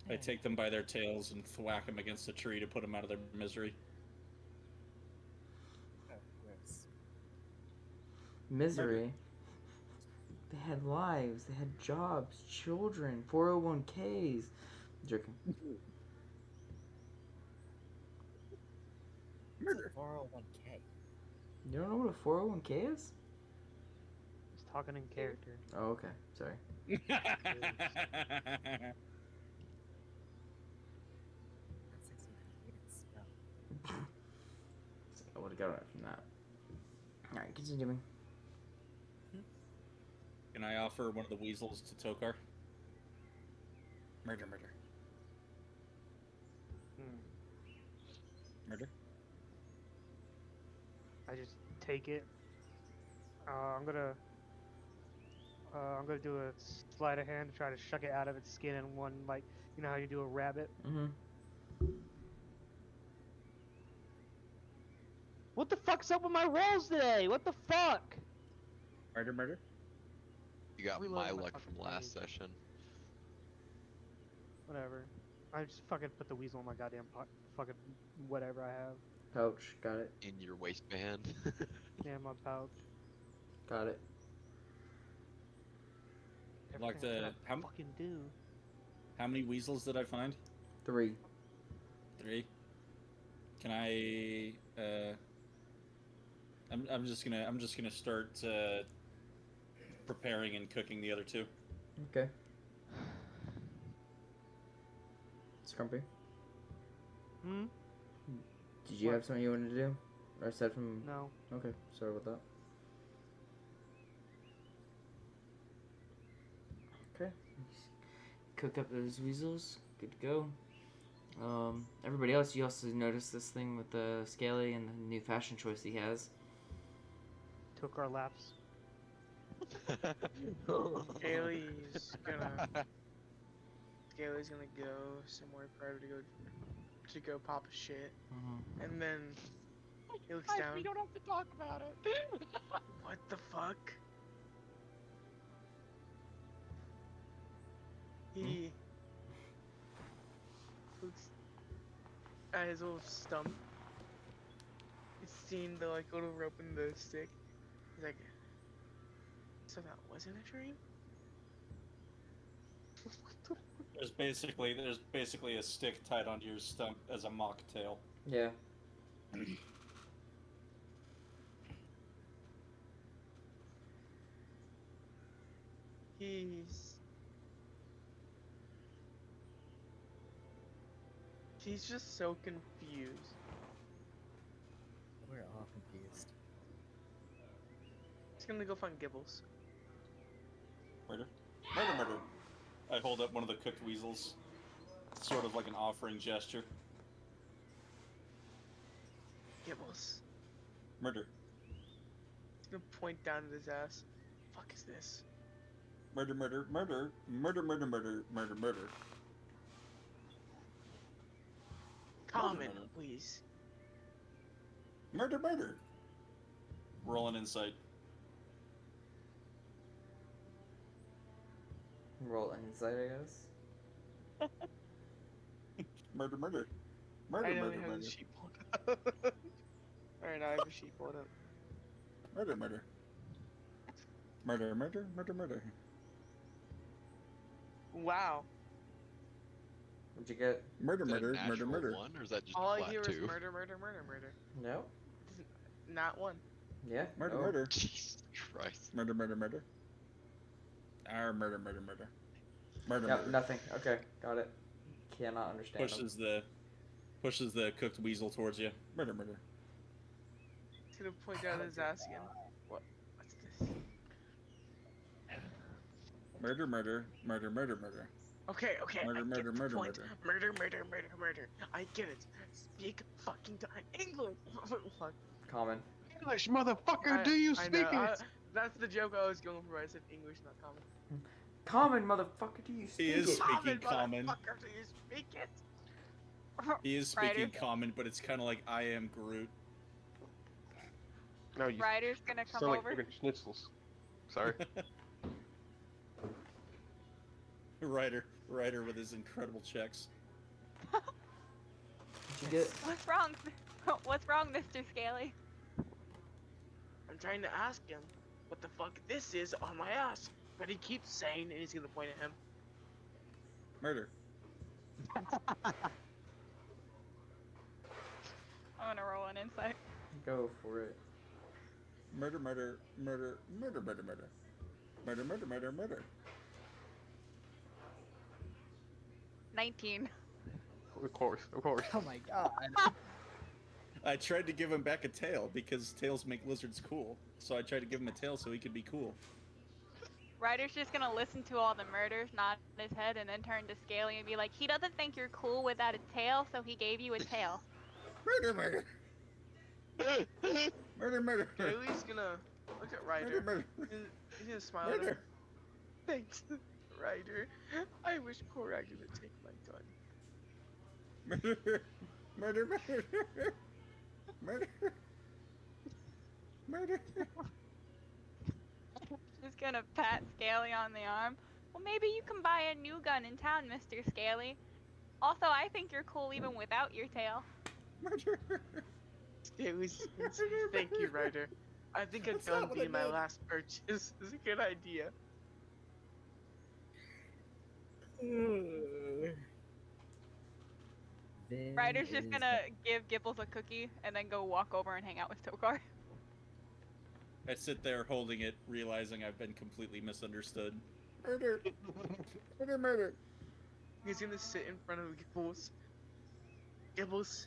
I take them by their tails and thwack them against a tree to put them out of their misery. Oh, gross. Misery. They had lives. They had jobs, children, 401ks. Joking. Murder. 401k. You don't know what a 401k is? He's talking in character. Oh, okay. Sorry. That's 69 years. No. I would have got it from that. Alright, continuing. Can I offer one of the weasels to Tokar? Murder. Murder? I just take it. I'm gonna do a sleight of hand to try to shuck it out of its skin in one, like, you know how you do a rabbit. Mm-hmm. What the fuck's up with my rolls today? What the fuck? Murder? You got Reload my my luck fucking from last page. session. Whatever. I just fucking put the weasel in my goddamn fucking whatever I have. Pouch. Got it. In your waistband. Yeah, my pouch. Got it. Like Everything I the- gotta how- fucking do. How many weasels did I find? 3. 3. Can I? I'm just gonna start preparing and cooking the other 2. Okay. Scrumpy, Hmm? did you What? have something you wanted to do? Or aside from... No. Okay, sorry about that. Okay. Cook up those weasels. Good to go. Everybody else, you also noticed this thing with the Scaly and the new fashion choice he has. Took our laps. Scaly's gonna go somewhere private to go pop a shit, Mm-hmm. and then he looks down. We don't have to talk about it. What the fuck? He looks at his little stump. He's seen the like little rope and the stick. He's like, so that wasn't a dream? There's basically a stick tied onto your stump as a mocktail. Yeah. He's just so confused. We're all confused. He's gonna go find Gibbles. Murder. I hold up one of the cooked weasels, sort of like an offering gesture. Gibbles. Murder. He's gonna point down at his ass. Fuck is this? Murder, murder, murder, murder, murder, murder, murder, murder. Common, murder. please. Murder, murder. Roll an insight. Roll insight, I guess. Murder, murder. I Murder, know murder, he has murder. a sheep pulled up. Alright, now I have a sheep pulled up. Murder, murder. Murder, murder, murder, murder. Wow. What'd you get? Murder, Is that a murder, murder, natural murder. one, or is that just All I flat hear is two? murder, murder, murder, murder. No? Not one. Yeah? Murder, no. murder. Jesus Christ. Murder, murder, murder. Murder, murder, murder. Murder, Yep, murder. nothing. Okay, got it. Cannot understand. them. Pushes the cooked weasel towards you. Murder, murder. He's gonna point down at his ass again. What's this? Murder, murder, murder, murder, murder. Okay. Murder, I murder, get the murder, point. murder. Murder. I get it. Speak fucking English. Fuck. Common. English, motherfucker, do you I speak know, it? That's the joke I was going for. I said English, not common. Common, motherfucker, do you He speak is it? speaking common. Motherfucker, do you speak it? He is speaking Ryder. common, but it's kind of like I am Groot. No, you Ryder's gonna come sound like over. friggin' schnitzels. Sorry. Ryder with his incredible checks. What'd you get? What's wrong? What's wrong, Mr. Scaly? I'm trying to ask him what the fuck this is on my ass, but he keeps saying, and he's gonna point at him. Murder. I'm gonna roll an insight. Go for it. Murder, murder, murder, murder, murder, murder. Murder, murder, murder, murder. 19. Of course. Oh my god. I tried to give him back a tail because tails make lizards cool. So I tried to give him a tail so he could be cool. Ryder's just gonna listen to all the murders, nod his head, and then turn to Scaly and be like, he doesn't think you're cool without a tail, so he gave you a tail. Murder, murder. Murder, murder. Kaylee's gonna look at Ryder. Murder, He's gonna smile at him. murder. Thanks, Ryder. I wish Korak would take my gun. Murder, murder, murder, murder, murder. Just gonna pat Scaly on the arm. Well, maybe you can buy a new gun in town, Mr. Scaly. Also, I think you're cool even without your tail. Murder. Kaylee's thank you, Ryder. I think a That's gun not what I being my meant. last purchase is a good idea. Then Ryder's just is gonna give Gibbles a cookie and then go walk over and hang out with Tokar. I sit there holding it, realizing I've been completely misunderstood. Murder. Murder, murder. He's gonna sit in front of Gibbles. Gibbles,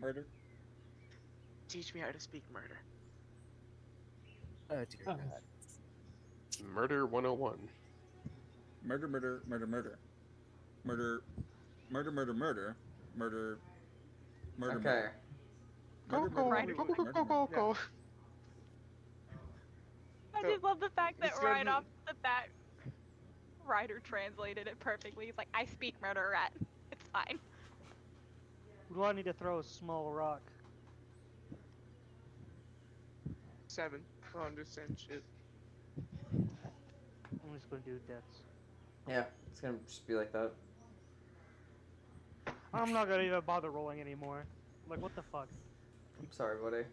Murder. teach me how to speak murder. Oh dear god. Murder 101. Murder, murder, murder, murder. Murder, murder, murder, murder. Murder, murder, Okay. murder. Go, Murder, go, murder, go, murder, go, murder, go, go, murder. go. I So, just love the fact that it's gonna right be- off the bat, Ryder translated it perfectly. He's like, I speak murder rat. It's fine. Do I need to throw a small rock? 7. I don't understand shit. I'm just gonna do deaths. Yeah, it's gonna just be like that. I'm not gonna even bother rolling anymore. Like, what the fuck? I'm sorry, buddy.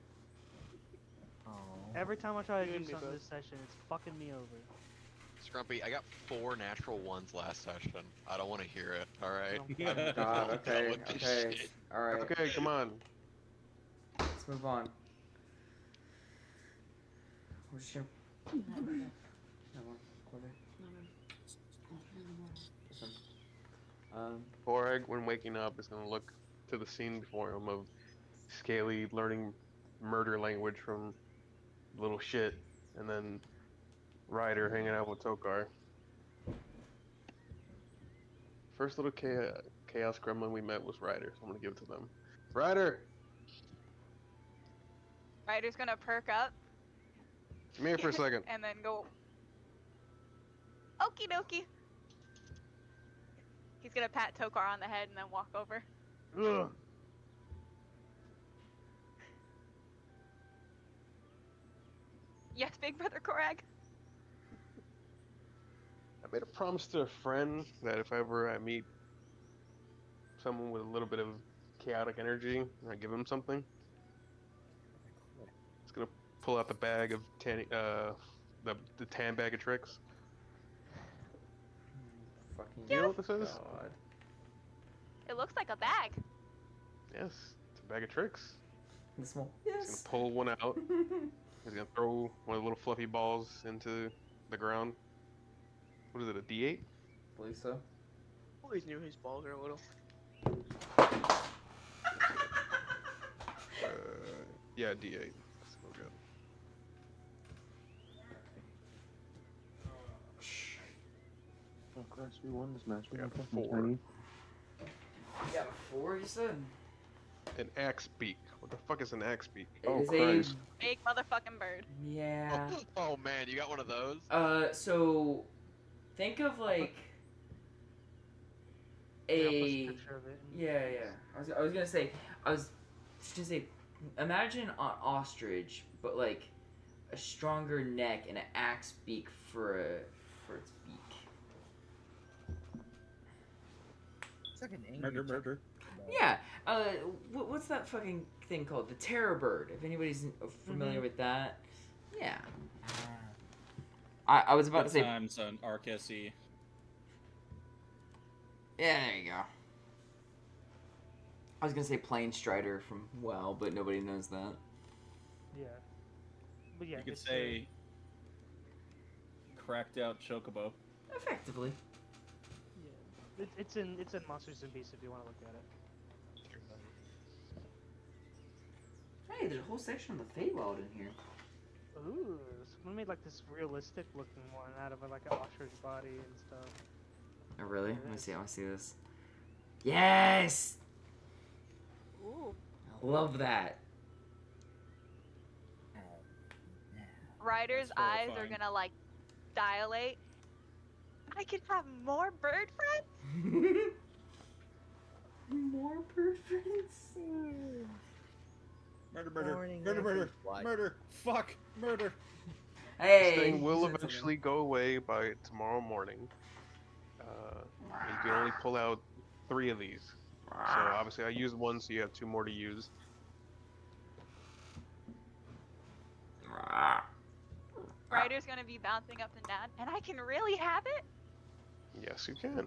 Oh. Every time I try to You do and me something both. this session, it's fucking me over. Scrumpy, I got 4 natural ones last session. I don't want to hear it, alright? Oh, God, I'm done okay, with this okay. shit. Alright, Okay, come on. let's move on. I'm just gonna... No more. Quarter. This one. Borag, when waking up, is going to look to the scene before him of Scaly learning murder language from little shit, and then Ryder hanging out with Tokar. First little chaos gremlin we met was Ryder, so I'm going to give it to them. Ryder! Ryder's gonna perk up Come here for a second. and then go. Okie dokie. He's gonna pat Tokar on the head and then walk over. Ugh. Yes, big brother Korag. I made a promise to a friend that if ever I meet someone with a little bit of chaotic energy, I give him something. It's gonna pull out the bag of the tan bag of tricks. Fucking You know what this is? God. It looks like a bag. Yes, it's a bag of tricks. The small. He's Yes. gonna pull one out. He's gonna throw one of the little fluffy balls into the ground. What is it, a D8? believe so. Always knew his balls are little. Yeah, D8. That's no good. Oh, Christ, we won this match. We got got 4. You got a 4, you said? An axe beak. What the fuck is an axe beak? It Oh, is Christ. Big motherfucking bird. Yeah. Oh man, you got one of those? So think of like Yeah, I'll post a a picture of it. yeah. I was gonna say imagine an ostrich, but like a stronger neck and an axe beak for its beak. It's like an angry Murder. Yeah. What's that fucking thing called? The terror bird. If anybody's familiar with that. Yeah. I was about to say. Times on Arc SE. Yeah, there you go. I was gonna say Plane Strider from WoW, but nobody knows that. Yeah. But yeah, You could it's, say cracked out chocobo. Effectively. yeah. It's in Monsters and Beasts if you want to look at it. Hey, there's a whole section on the Feywild in here. Ooh, someone made like this realistic looking one out of like an ostrich body and stuff. Oh, really? Let me see. I want to see this. Yes! Ooh. I love that. Ryder's That's eyes are horrifying. gonna like dilate. I could have more bird friends. More bird friends. Murder. Morning, Murder. everyone. Murder. Fuck. Murder. This Hey. thing will eventually go away by tomorrow morning. You can only pull out 3 of these. So obviously I used 1, so you have 2 more to use. Ryder's gonna be bouncing up and down, and I can really have it. Yes, you can.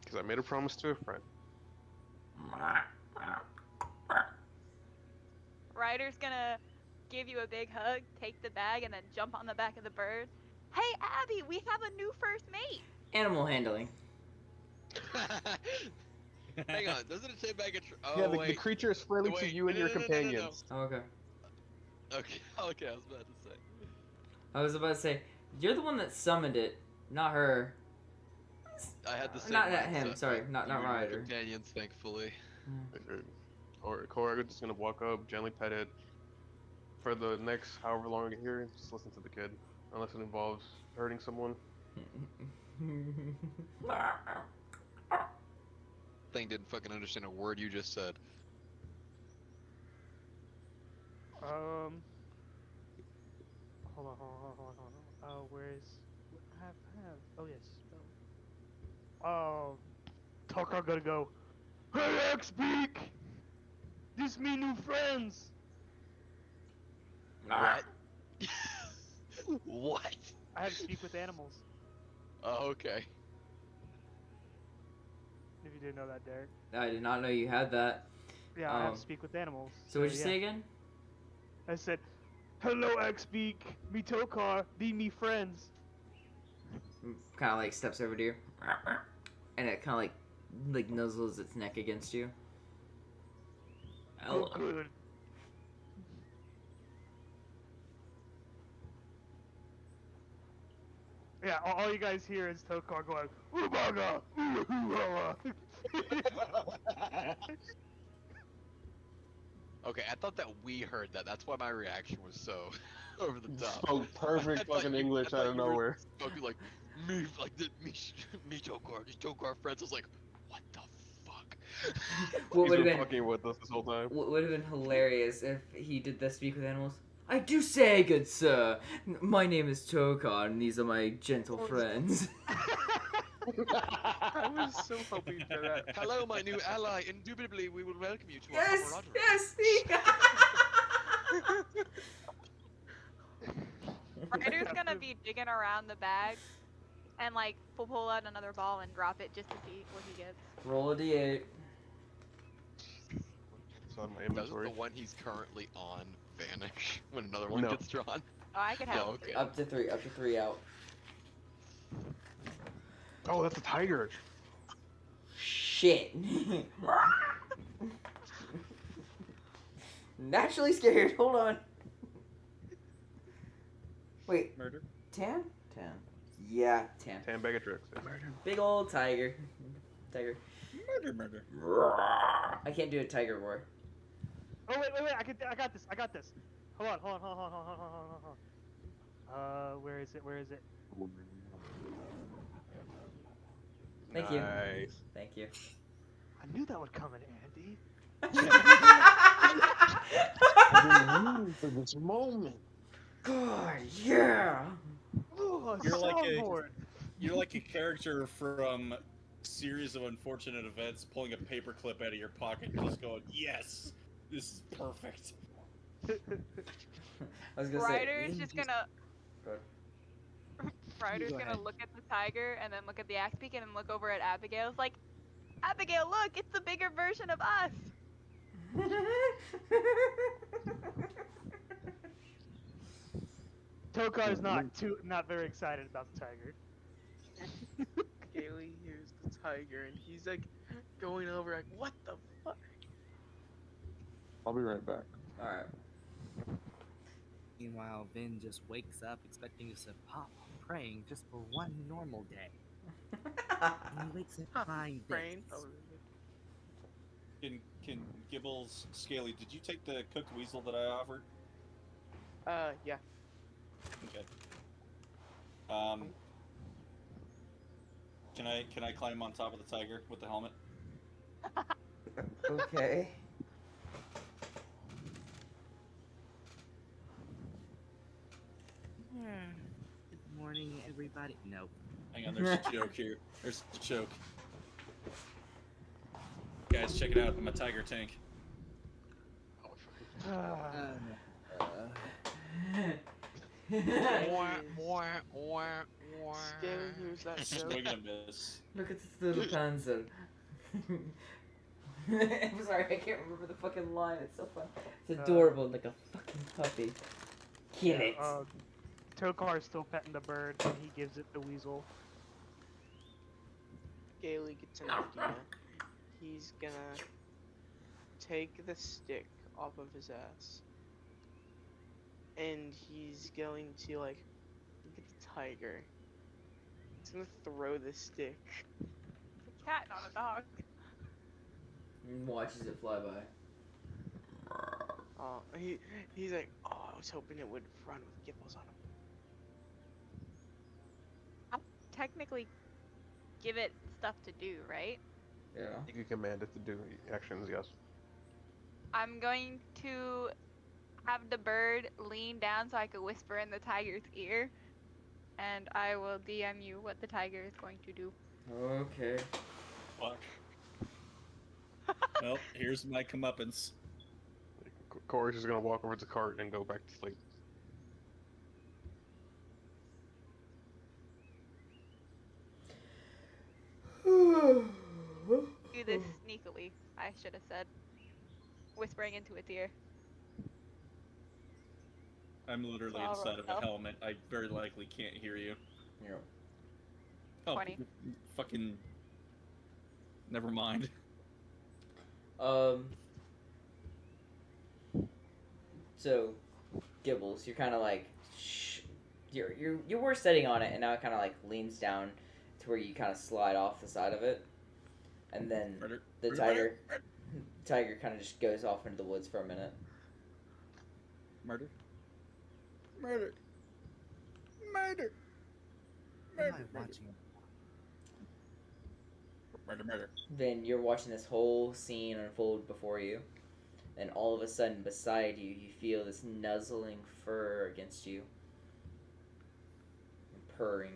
Because I made a promise to a friend. Ryder's gonna give you a big hug, take the bag, and then jump on the back of the bird. Hey, Abby, we have a new first mate. Animal handling. Hang on, doesn't it say bag of oh, yeah, the wait. creature is friendly to Wait, you and no, your no, no, no, no, companions. Oh, okay. Okay, okay, I was about to say. I was about to say, you're the one that summoned it, not her. I had the same Not mindset, him, sorry, but not you and your Ryder. companions, thankfully. Or Korag's just gonna walk up, gently pet it. For the next however long you're here, just listen to the kid. Unless it involves hurting someone. Thing didn't fucking understand a word you just said. Hold on. Where's? I have. Oh yes. Oh, Tucker gotta go. Hey, X-Beak! This me new friends. What? What? I have to speak with animals. Oh, okay. If you didn't know that, Derek. I did not know you had that. Yeah, I have Um, to speak with animals. So what'd you yeah. say again? I said, "Hello, X-Beak. Me Tokar. Be me friends." Kind of like steps over to you, and it kind of like nuzzles its neck against you. Oh, good. Yeah, all you guys hear is Tokar going, "Ubaga, Okay, I thought that we heard that. That's why my reaction was so over the You top. spoke perfect I thought fucking you- English I thought out of you were nowhere. Spoken like me, like the me Tokar, these Tokar friends. I was like, what the fuck? What He's would have been been fucking with us this whole time. what would have been hilarious if he did the speak with animals? I do say, good sir, my name is Tokar, and these are my gentle friends. I was so hoping for that. Hello, my new ally. Indubitably, we will welcome you to our Yes, camaraderie. yes. Ryder's gonna be digging around the bag and like pull out another ball and drop it just to see what he gets. Roll a d8. It's on my Doesn't inventory. the one he's currently on vanish when another one No. gets drawn? Oh, I could have. No, okay. Up to 3 out. Oh, that's a tiger. Shit. Naturally scared. Hold on. Wait, Murder. Tan? Tan. Yeah, Tan. Tan bag of tricks. Big old tiger. Tiger. Murder. I can't do a tiger roar. Oh wait, I got this. Hold on. Where is it? Thank you. Nice. Thank you. I knew that would come in handy. For this moment. God, yeah. Ooh, You're like a- soundboard. You're like a character from Series of Unfortunate Events pulling a paperclip out of your pocket and just going, yes, this is perfect. I was gonna Ryder's say. just gonna. Go ahead. Ryder's Go gonna ahead. look at the tiger and then look at the axe beak and then look over at Abigail. It's like, Abigail, look, it's the bigger version of us. Tokar's not very excited about the tiger. Gailey hears the tiger and he's like going over like, what the fuck? I'll be right back. Alright. Meanwhile, Vin just wakes up expecting to pop praying just for one normal day. And he wakes up fine Brain. this. Can Gibbles, Scaly, did you take the cooked weasel that I offered? Yeah. Okay. Can I climb on top of the tiger with the helmet? Okay. Good morning, everybody. Nope. Hang on, there's a joke here. There's a joke. Guys, check it out. I'm a tiger tank. Scaly hears that joke. Swing and a miss. Look at this little panzer. I'm sorry, I can't remember the fucking line. It's so fun. It's adorable, like a fucking puppy. Kill it. Tokar's still petting the bird, and he gives it the weasel. Gailey gets an idea. He's gonna take the stick off of his ass. And he's going to, like, get the tiger. He's gonna throw the stick. It's a cat, not a dog. And watches it fly by. He's like, oh, I was hoping it would run with Gibbles on him. Technically, give it stuff to do, right? Yeah. You can command it to do actions, yes. I'm going to have the bird lean down so I can whisper in the tiger's ear, and I will DM you what the tiger is going to do. Okay. Fuck. Well, here's my comeuppance. Corey's just gonna walk over to the cart and go back to sleep. Do this sneakily, I should have said. Whispering into its ear. I'm literally All inside of a right. helmet. I very likely can't hear you. Yeah. Oh, 20. fucking. Never mind. So, Gibbles, you're kind of like, shh. You were sitting on it, and now it kind of like leans down to where you kind of slide off the side of it, and then Murder. the Murder. tiger, Tiger kind of just goes off into the woods for a minute. Murder. Murder. Murder. Am Murder. I watching? Murder. Murder. Then you're watching this whole scene unfold before you, and all of a sudden, beside you, you feel this nuzzling fur against you, and purring.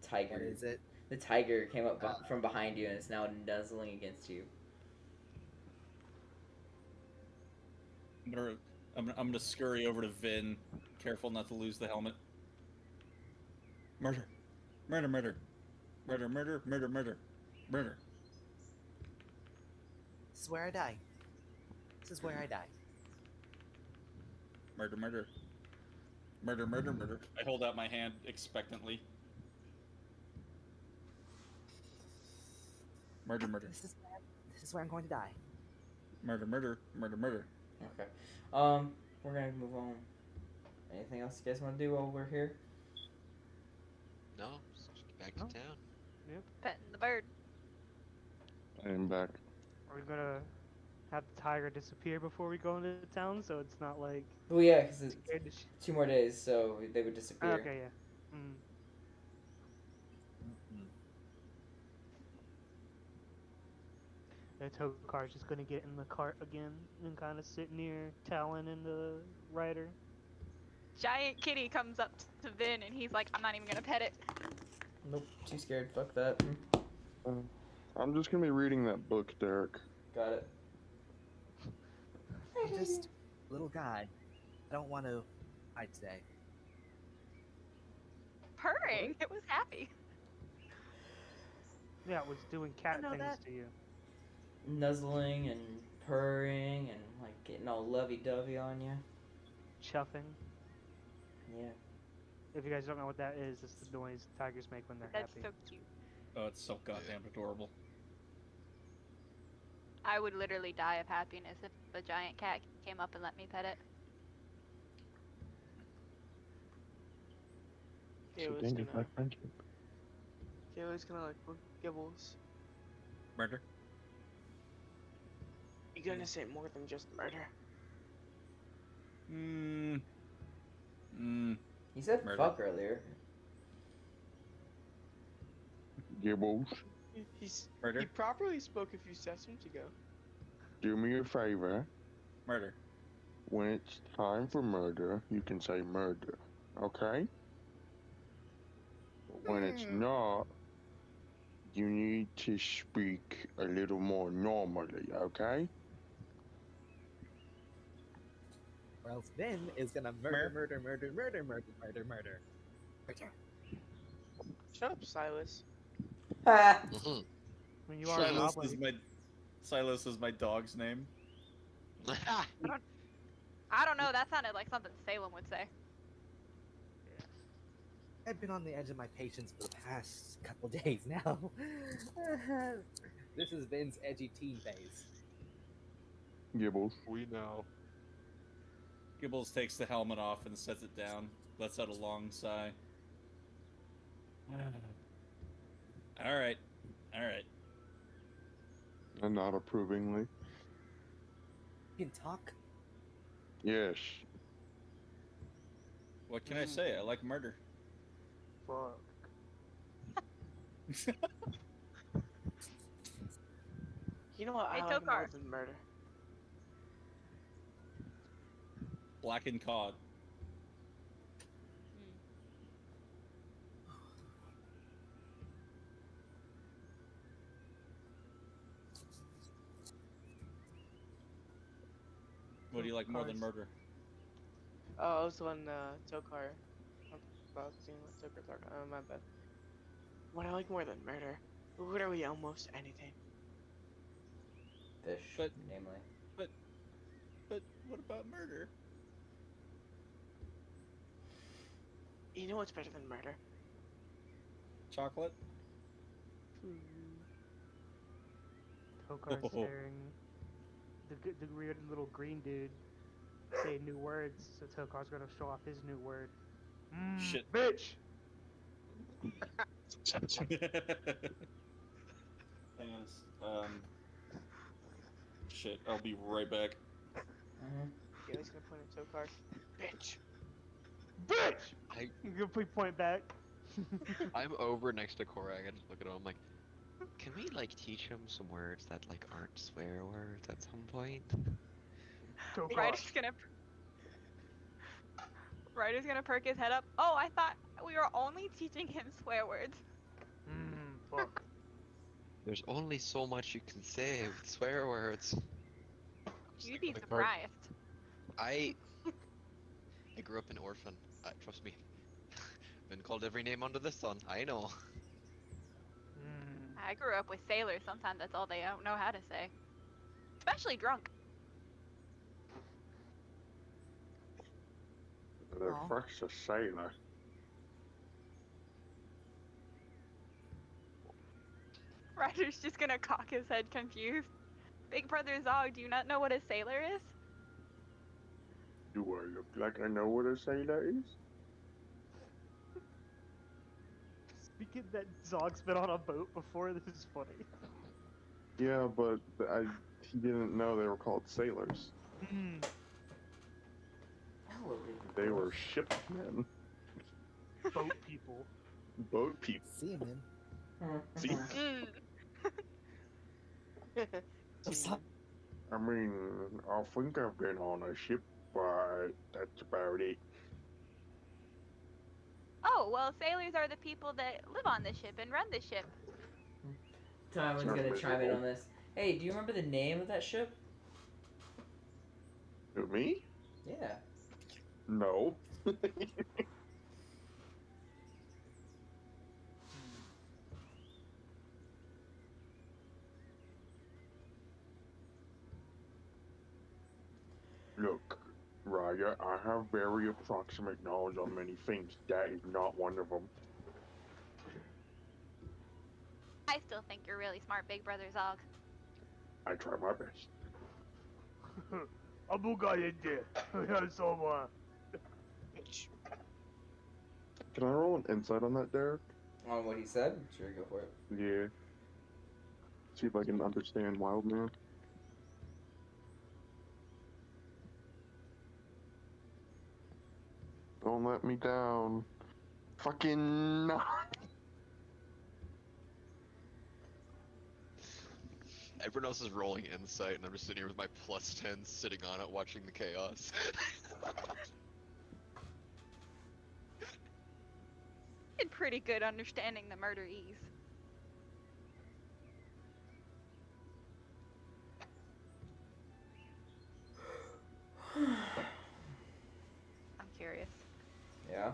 Tiger. What is it? The tiger came up from behind you and is now nuzzling against you. I'm gonna scurry over to Vin, careful not to lose the helmet. Murder. Murder. Murder. Murder. Murder. Murder. Murder. Murder. This is where I die. This is where I die. Murder. Murder. Murder. Murder. Murder. I hold out my hand expectantly. Murder. Murder. This is where I'm going to die. Murder. Murder. Murder. Murder. Okay. We're gonna move on. Anything else you guys want to do while we're here? No, just get back to No. town. Petting the bird. I am back. Are we gonna have the tiger disappear before we go into town, so it's not like Well, yeah, because it's scared to 2 more days, so they would disappear. Okay, yeah. The Tokar's just gonna get in the cart again and kind of sit near Talon and the rider. Giant kitty comes up to Vin and he's like, I'm not even gonna pet it. Nope, too scared. Fuck that. I'm just gonna be reading that book, Derek. Got it. I'm just a little guy. I don't want to hide today. Purring. It was happy. Yeah, it was doing cat know things that. to you. Nuzzling and purring and like getting all lovey-dovey on you. Chuffing. Yeah. If you guys don't know what that is, it's the noise tigers make when they're That's happy. so cute. Oh, it's so goddamn adorable. I would literally die of happiness if a giant cat came up and let me pet it. Kayla's gonna like look at Gibbles. Murder. You gonna say more than just murder? He said Murder. fuck earlier. Gibbles, Murder. He properly spoke a few sessions ago. do me a favor. Murder. When it's time for murder, you can say murder, okay? But when it's not, you need to speak a little more normally, okay? Or else Vin is gonna murder. Murder. Shut up, Silas. Mhm. When you are a goblin, Silas is my dog's name. I don't know, that sounded like something Salem would say. I've been on the edge of my patience for the past couple days now. This is Vin's edgy teen phase. Gibbles. We know. Gibbles takes the helmet off and sets it down, lets out a long sigh. Alright. And not approvingly. You can talk. Yes. What can I say? I like murder. fuck. You know what? Hey, I like more Tokar. than murder. Blackened cod. What do you like more than murder? Oh, I was the one, Tokar. I'm about seeing what Tokar's talking. Oh, my bad. What I like more than murder? Literally almost anything. Fish, But- namely. But what about murder? You know what's better than murder? Chocolate? Tokar's hearing the weird little green dude say new words, so Tokar's gonna show off his new word. Shit. Bitch! Hang on. shit. I'll be right back. Yeah, he's gonna point at Tokar. Bitch! I You can point back. I'm over next to Korak. I just look at him. I'm like, can we like teach him some words that like aren't swear words at some point? Tokar. Ryder's gonna perk his head up. Oh, I thought we were only teaching him swear words. Fuck. There's only so much you can say with swear words. You'd be Like, surprised. I grew up an orphan. Trust me. Been called every name under the sun. I know. I grew up with sailors. Sometimes that's all they don't know how to say. Especially drunk. The Aw. first a sailor. Ryder's just gonna cock his head confused. Big Brother Zog, do you not know what a sailor is? Do I look like I know what a sailor is? Speaking that Zog's been on a boat before, this is funny. Yeah, but he didn't know they were called sailors. They were shipmen, Boat people. boat people. Seaman. See, I mean, I think I've been on a ship, but that's about it. Oh, well, sailors are the people that live on the ship and run the ship. Tywin's gonna chime in on this. Hey, do you remember the name of that ship? Who, me? Yeah. No. Look, Raya, I have very approximate knowledge on many things. That is not one of them. I still think you're really smart, Big Brother Zog. I try my best. Can I roll an insight on that, Derek? On what he said? Sure, go for it. Yeah. See if I can understand Wildman. Don't let me down. Fucking no. Everyone else is rolling insight, and I'm just sitting here with my +10 sitting on it, watching the chaos. Did pretty good understanding the murderese. I'm curious. Yeah.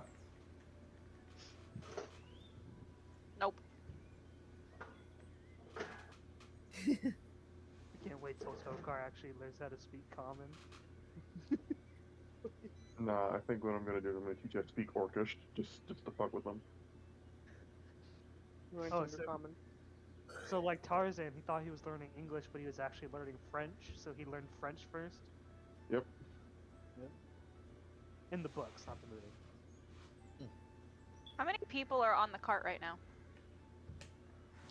Nope. I can't wait till Tokar actually learns how to speak common. Nah, I think what I'm gonna do is I'm gonna teach you how to speak Orcish, just to fuck with them. Oh, so like Tarzan, he thought he was learning English, but he was actually learning French, so he learned French first. Yep. In the books, not the movie. How many people are on the cart right now?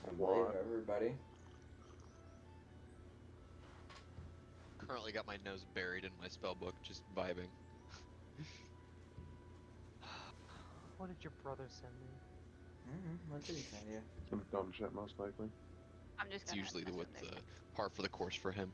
I believe everybody. Currently got my nose buried in my spell book, just vibing. What did your brother send me? What did he send you? Some dumb shit, most likely. I'm just It's gonna usually mess the with it. par for the course for him.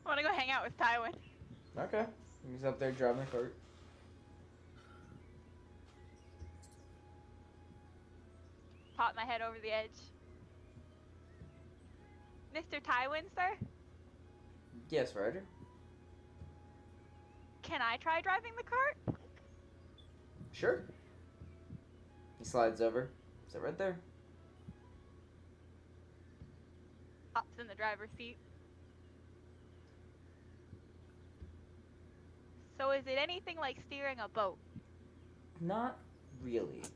I wanna go hang out with Tywin. Okay. He's up there driving the cart. Pop my head over the edge. Mr. Tywin, sir? Yes, Ryder. Can I try driving the cart? Sure. He slides over. Is it right there? Hops in the driver's seat. So is it anything like steering a boat? Not really. You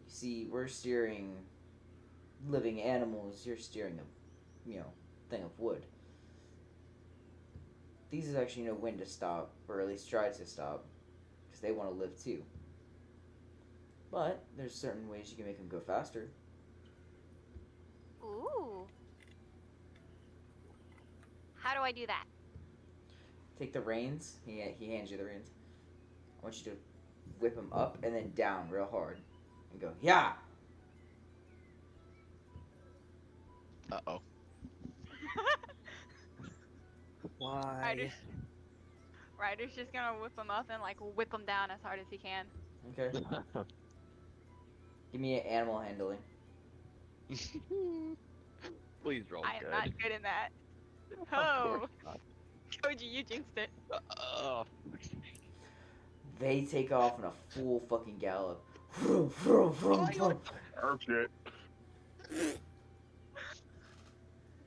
see, we're steering living animals. You're steering a, thing of wood. these actually know when to stop, or at least try to stop, because they want to live too. But there's certain ways you can make them go faster. Ooh. How do I do that? Take the reins. He hands you the reins. I want you to whip them up and then down real hard, and go yeah. Uh-oh. Why? Ryder's just gonna whip him up and like whip him down as hard as he can. Okay. Give me an animal handling. Please roll I am good. not good in that. Of Oh, course not. Koji, you jinxed it. Oh. They take off in a full fucking gallop. Vroom, vroom, vroom, vroom. Oh shit.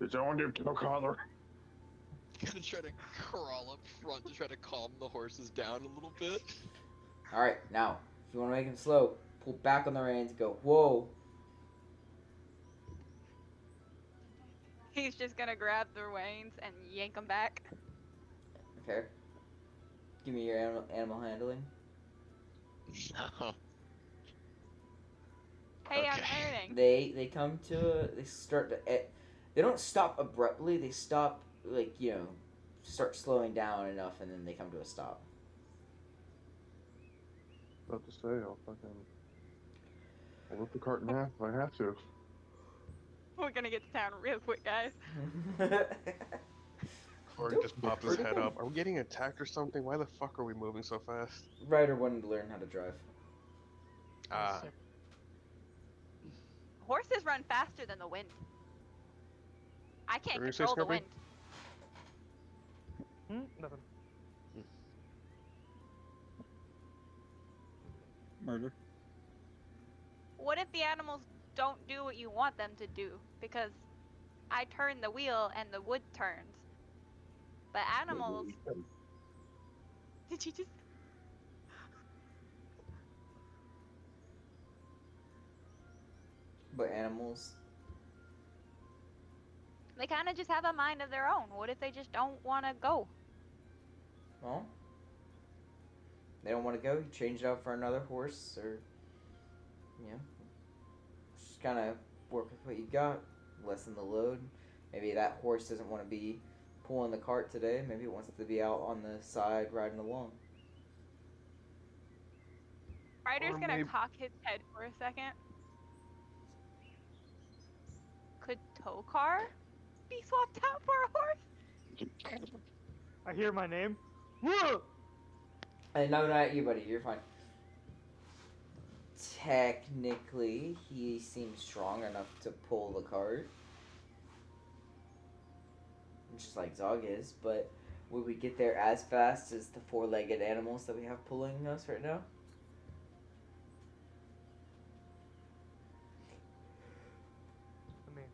Did someone give Tokar? Gonna try to crawl up front to try to calm the horses down a little bit. All right, now if you want to make them slow, pull back on the reins. Go whoa. He's just gonna grab the reins and yank them back. Okay. Give me your animal handling. No. Hey, I'm Okay. learning. They come to they start to they don't stop abruptly. They stop like start slowing down enough, and then they come to a stop. About to say, I'll rip the cart in half if I have to. We're gonna get to town real quick, guys. Corey just popped his head up. Are we getting attacked or something? Why the fuck are we moving so fast? Ryder wanted to learn how to drive. Ah, Horses run faster than the wind. I can't What were you saying, control the Scorpy? wind. Nothing. Murder. What if the animals don't do what you want them to do? Because I turn the wheel and the wood turns. But animals... Did you just... But animals, They kind of just have a mind of their own. What if they just don't want to go? well, they don't want to go. You change it out for another horse, or just kind of work with what you got. Lessen the load. Maybe that horse doesn't want to be pulling the cart today. Maybe it wants to be out on the side riding along. Ryder's Or gonna maybe- cock his head for a second. Could Tokar be swapped out for a horse? I hear my name. Whoa! And no, not at you, buddy. You're fine. Technically, he seems strong enough to pull the cart. Just like Zog is, but would we get there as fast as the four-legged animals that we have pulling us right now? I mean,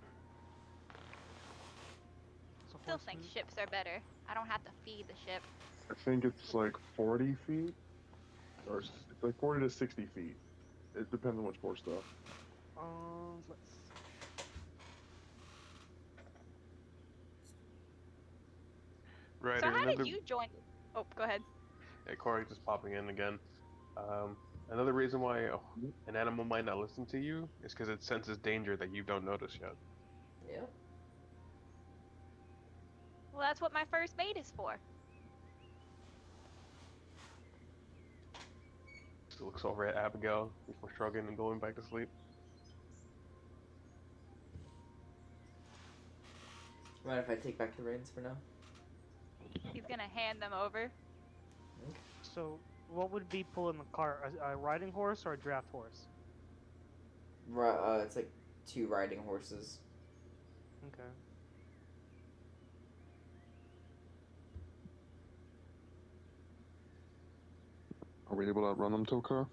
so Still think horses- ships are better. I don't have to feed the ship. I think it's like 40 feet, or it's like 40 to 60 feet. It depends on which horse, though. Let's. right. So how another... did you join? Oh, go ahead. Hey, Corey just popping in again. Another reason why an animal might not listen to you is because it senses danger that you don't notice yet. Yeah. Well, that's what my first mate is for. He looks over at Abigail before shrugging and going back to sleep. Mind if I take back the reins for now? He's gonna hand them over. So, what would be pulling the cart? A riding horse or a draft horse? It's like 2 riding horses. Okay. Are we able to outrun them, Tokar?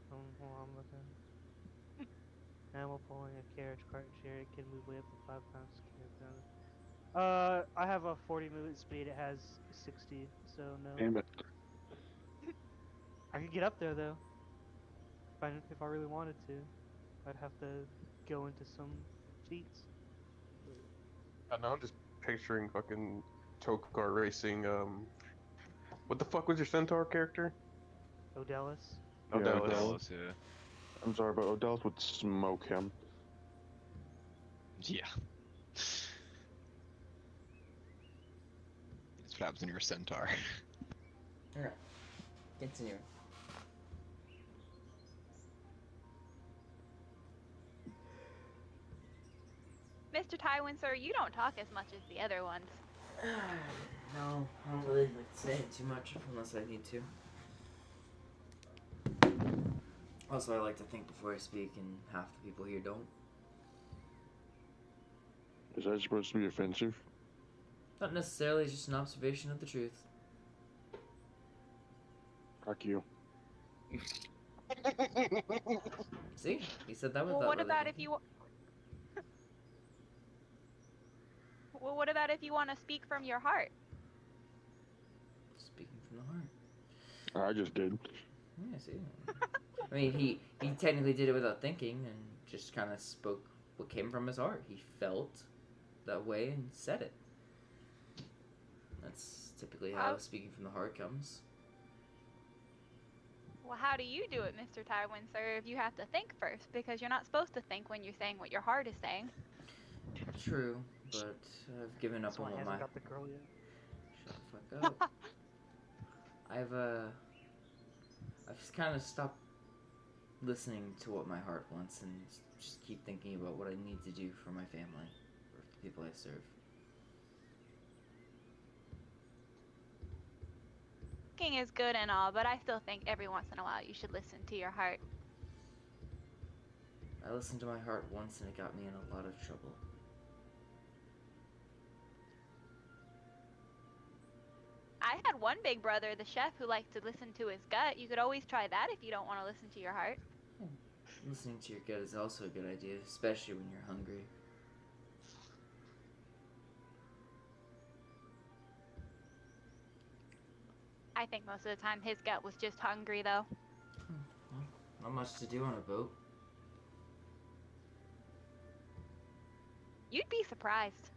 Hold on, I'm looking. Animal pulling a carriage, cart, and chariot can move way up to 5 pounds. I have a 40 movement speed. It has 60, so no. Damn it. I could get up there though. If I really wanted to, I'd have to go into some feats. I don't know, I'm just picturing fucking Tokar racing. What the fuck was your centaur character? Odellis. Yeah, Odellis. Dallas, yeah. I'm sorry, but Odellis would smoke him. Yeah. That's what happens when you're a centaur. Alright. Continue. Mr. Tywin, sir, you don't talk as much as the other ones. No, I don't really like to say it too much unless I need to. Also, I like to think before I speak, and half the people here don't. Is that supposed to be offensive? Not necessarily, it's just an observation of the truth. Fuck you. See? He said that Well, without what really about if thinking. you? Well, what about if you want to speak from your heart? Speaking from the heart. I just did. Yeah, see? I mean, he technically did it without thinking and just kind of spoke what came from his heart. He felt that way and said it. That's typically how speaking from the heart comes. Well, how do you do it, Mr. Tywin, sir, if you have to think first? Because you're not supposed to think when you're saying what your heart is saying. True, but I've given up That's why on he what hasn't my... got the girl yet. Shut the fuck up. I've just kind of stopped listening to what my heart wants and just keep thinking about what I need to do for my family, or the people I serve. Thinking is good and all, but I still think every once in a while you should listen to your heart. I listened to my heart once and it got me in a lot of trouble. I had one big brother, the chef, who liked to listen to his gut. You could always try that if you don't want to listen to your heart. Listening to your gut is also a good idea, especially when you're hungry. I think most of the time his gut was just hungry, though. Well, not much to do on a boat. You'd be surprised.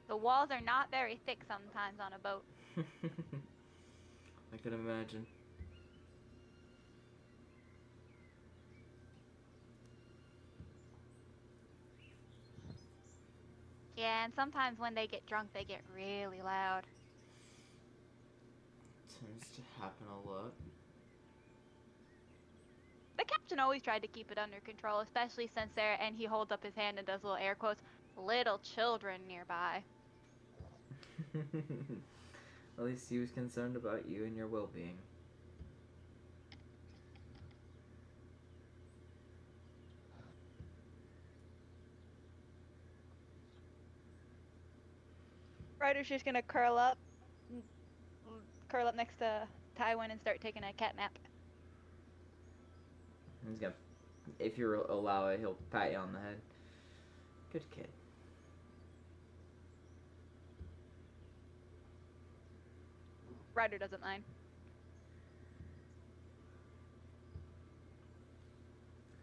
The walls are not very thick sometimes on a boat. I can imagine. Yeah, and sometimes when they get drunk, they get really loud. Tends to happen a lot. The captain always tried to keep it under control, especially since there, and he holds up his hand and does little air quotes, little children nearby. At least he was concerned about you and your well-being. Ryder's just gonna curl up next to Tywin and start taking a cat nap. He's gonna, if you allow it, he'll pat you on the head. Good kid. Ryder doesn't mind.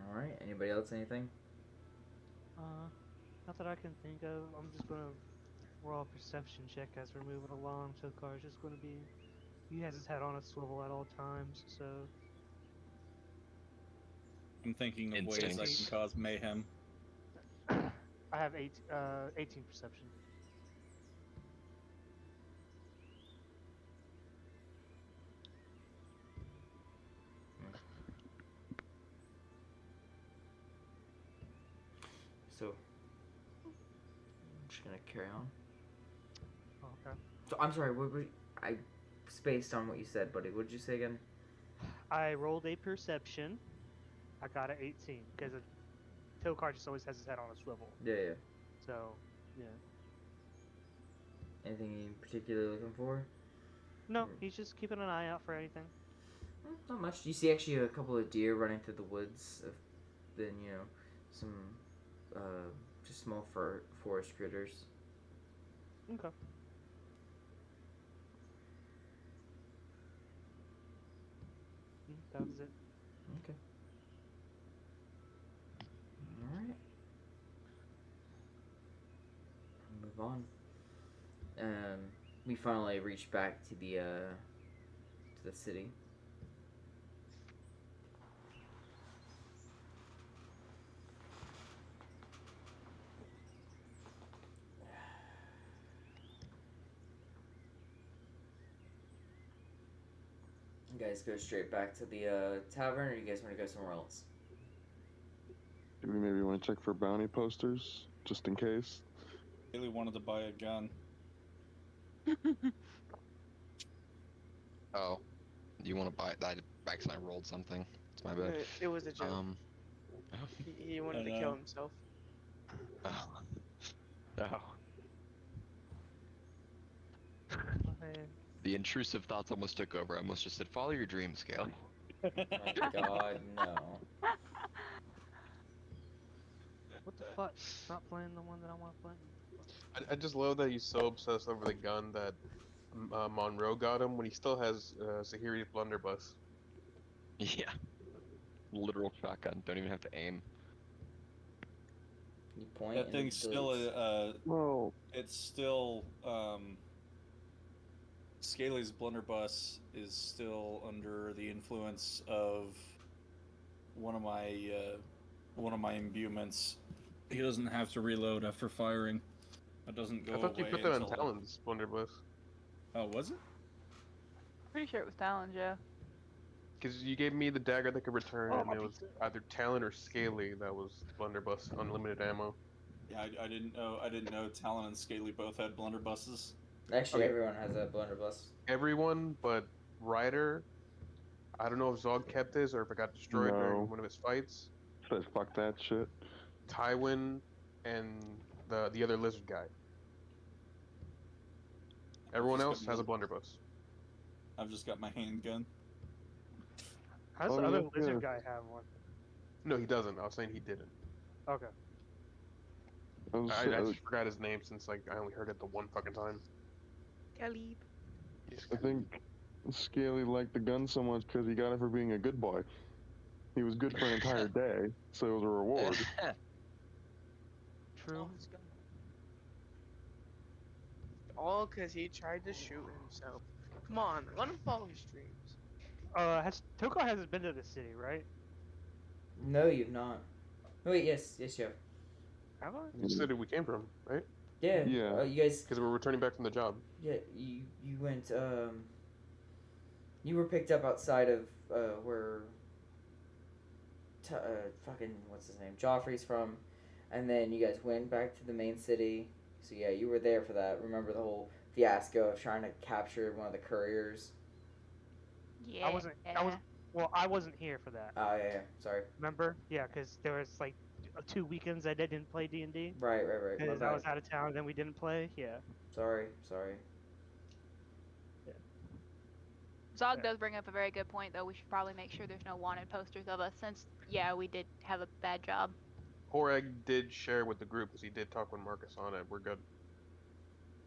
Alright, anybody else anything? Not that I can think of. I'm just gonna roll a perception check as we're moving along. Tokar's just gonna be. He has his head on a swivel at all times, so. I'm thinking of ways I can Instincts. cause mayhem. I have 18 perception. So, I'm just gonna carry on. Okay. So, I'm sorry, I spaced on what you said, buddy. What did you say again? I rolled a perception. I got an 18 because Tokar just always has his head on a swivel. Yeah, yeah. So, yeah. Anything in particular looking for? No, he's just keeping an eye out for anything. Not much. You see actually a couple of deer running through the woods. Then, you know, some just small forest critters. Okay. That was it. Okay. on. We finally reached back to the city. You guys go straight back to the tavern, or you guys want to go somewhere else? Do we maybe want to check for bounty posters, just in case? Really wanted to buy a gun. Oh, you want to buy that? Max and I rolled something. It's my bad. It was a joke. He wanted to kill himself. Oh. Oh. The intrusive thoughts almost took over. I almost just said, "Follow your dreams, Scale." Oh my god, no. What the fuck? Not playing the one that I want to play. I just love that he's so obsessed over the gun that Monroe got him when he still has Zahiri's blunderbuss. Yeah. Literal shotgun. Don't even have to aim. You point. That and thing's it still deletes. Well, it's still Scaly's blunderbuss is still under the influence of one of my imbuements. He doesn't have to reload after firing. It doesn't go I thought you away put that on until- Talon's blunderbuss. Oh, was it? Pretty sure it was Talon's, yeah. Because you gave me the dagger that could return, Oh, and my it was either Talon or Scaly that was blunderbuss, unlimited ammo. Yeah, I didn't know. I didn't know Talon and Scaly both had blunderbusses. Actually, Okay. everyone has a blunderbuss. Everyone but Ryder. I don't know if Zog kept his or if it got destroyed No. during one of his fights. says fuck that shit. Tywin and the other lizard guy. Everyone Just else got has a me. blunderbuss. I've just got my handgun. How does Oh, the other yeah, lizard yeah. guy have one? No, he doesn't. I was saying he didn't. Okay. I just forgot his name since like I only heard it the one fucking time. Talib. I think Scaly liked the gun so much because he got it for being a good boy. He was good for an entire day, so it was a reward. True. All because he tried to shoot himself. Come on, let him follow his dreams. Tokar hasn't been to the city, right? No, you've not. Oh, wait, yes, you have. Have I? The city we came from, right? Yeah. Yeah. You guys. Because we're returning back from the job. Yeah, you went. You were picked up outside of where. Fucking what's his name? Joffrey's from, and then you guys went back to the main city. So yeah, you were there for that. Remember the whole fiasco of trying to capture one of the couriers? Yeah. I wasn't. Well, I wasn't here for that. Oh yeah, sorry. Remember? Yeah, because there was like 2 weekends I didn't play D&D. Right. My Because I bad. was out of town, then we didn't play. Yeah. Sorry. Zog does bring up a very good point, though. We should probably make sure there's no wanted posters of us, since yeah, we did have a bad job. Horeg did share with the group because he did talk with Marcus on it. We're good.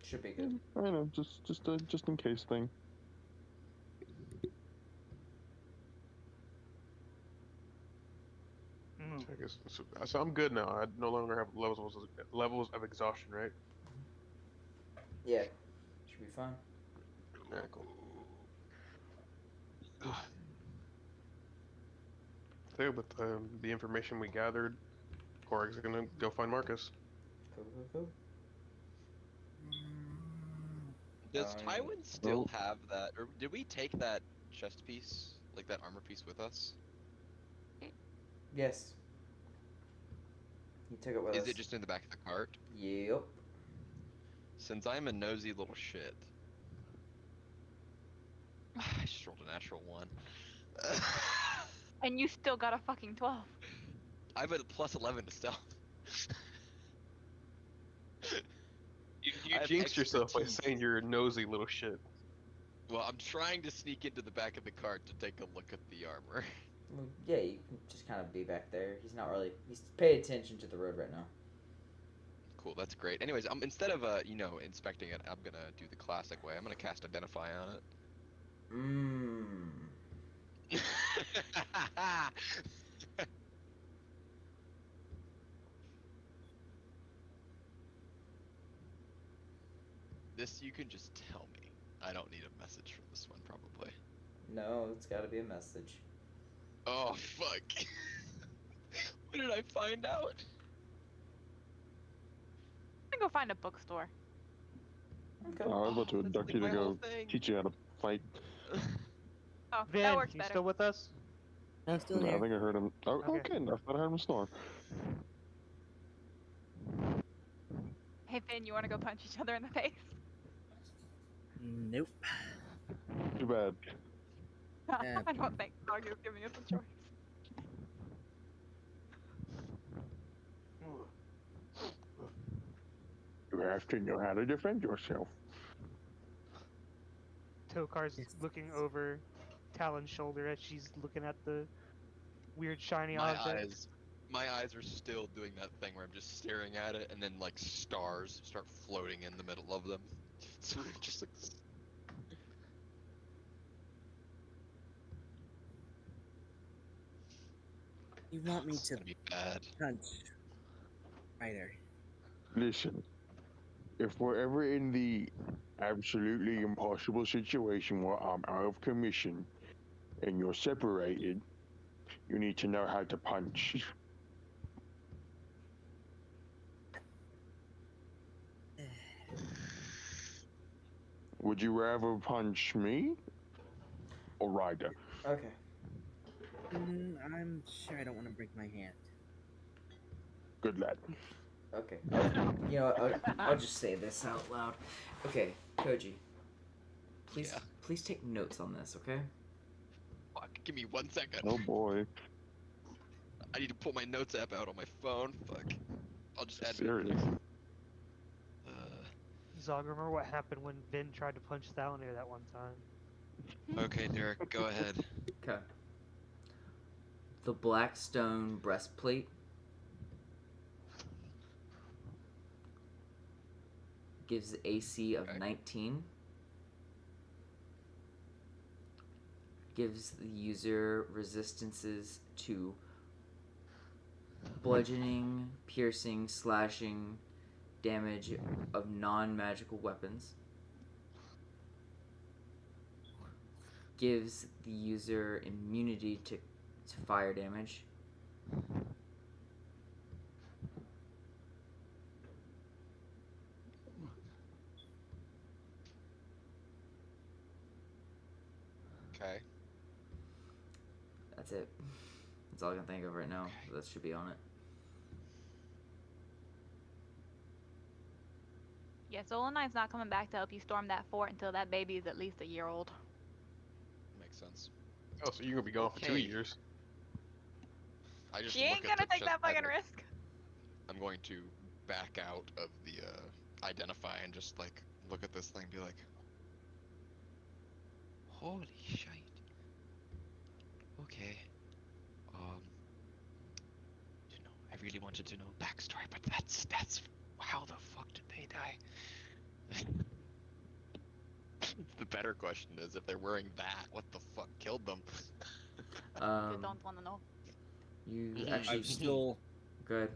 Should be good. I know, just in case thing. I guess, so I'm good now. I no longer have levels of exhaustion, right? Yeah. Should be fine. Alright, cool. So with the information we gathered, Horeg's gonna go find Marcus. Cool. Does Um, Tywin still have that, or did we take that chest piece, like that armor piece, with us? Yes. He took it with us. Is it just in the back of the cart? Yep. Since I'm a nosy little shit. I just rolled a natural 1. And you still got a fucking 12. I have a plus 11 to stealth. You I have jinxed yourself by expertise. saying you're a nosy little shit. Well, I'm trying to sneak into the back of the cart to take a look at the armor. Well, yeah, you can just kind of be back there. He's not really. He's paying attention to the road right now. Cool, that's great. Anyways, instead of inspecting it, I'm gonna do the classic way. I'm gonna cast Identify on it. this you can just tell me. I don't need a message for this one, probably. No, it's got to be a message. Oh, fuck. When did I find out? I'm gonna go find a bookstore. Okay. I was about to That's induct like you to my whole go thing. teach you how to fight. Oh, Vin, that works you better. still with us? I'm still I here. think I heard him. Oh, Okay. okay. I thought I heard him snore. Hey Finn, you wanna go punch each other in the face? Nope. Too bad. Yeah. I don't think Dog is giving us a choice. You have to know how to defend yourself. Tokar's Yes. looking over Talon's shoulder as she's looking at the weird shiny My object. eyes are still doing that thing where I'm just staring at it, and then like stars start floating in the middle of them. So it just like. You want me It's to gonna be bad. punch Ryder? Listen, if we're ever in the absolutely impossible situation where I'm out of commission and you're separated, you need to know how to punch. Would you rather punch me or Ryder? Okay. I'm sure I don't want to break my hand. Good lad. Okay. You know, I'll just say this out loud. Okay, Koji. Please, Yeah. please take notes on this, okay? Fuck, give me 1 second. Oh boy. I need to pull my notes app out on my phone. Fuck. I'll just add. Serious. Zog, remember what happened when Vin tried to punch Thalonir that one time? Okay, Derek, go ahead. Okay. The black stone breastplate gives AC of Okay. 19. Gives the user resistances to bludgeoning, piercing, slashing, damage of non-magical weapons. Gives the user immunity to fire damage. Okay. That's it. That's all I can think of right now. Okay. That should be on it. Yeah, Solanite's not coming back to help you storm that fort until that baby is at least a year old. Makes sense. Oh, so you're gonna be gone for 2 Okay. years. I just She ain't look at gonna the take that chest fucking level. risk. I'm going to back out of the identify and just like look at this thing and be like, holy shit. Okay. You know, I really wanted to know backstory, but that's how the fuck did they die? The better question is if they're wearing that, what the fuck killed them? I don't want to know. You Mhm. actually I've still good.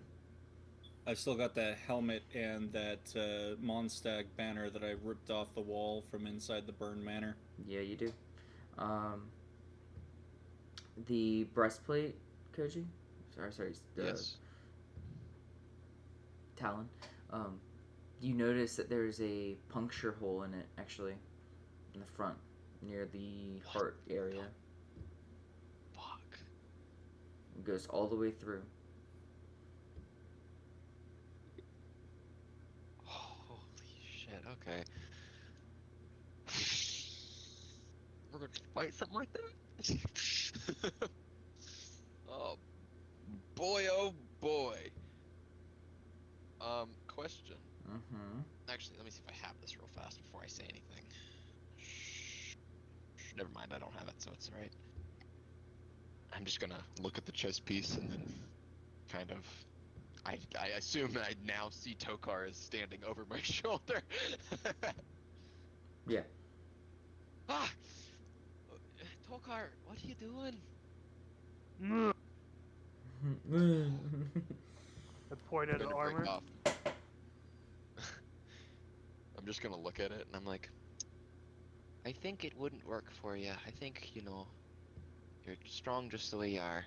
got that helmet and that Mondstadt banner that I ripped off the wall from inside the Burn Manor. Yeah, you do. The breastplate, Koji. Sorry. Yes. Talon. You notice that there's a puncture hole in it, actually, in the front, near the heart area. Fuck. It goes all the way through. Holy shit, okay. We're gonna fight something like that? Oh boy. Question. Mm-hmm. Actually, let me see if I have this real fast before I say anything. Never mind, I don't have it, so it's alright. I'm just gonna look at the chess piece and then kind of I assume that I now see Tokar is standing over my shoulder. Yeah. Ah! Tokar, what are you doing? I point at I'm the gonna break armor. off. I'm just gonna look at it and I'm like, I think it wouldn't work for you. I think, you know, you're strong just the way you are.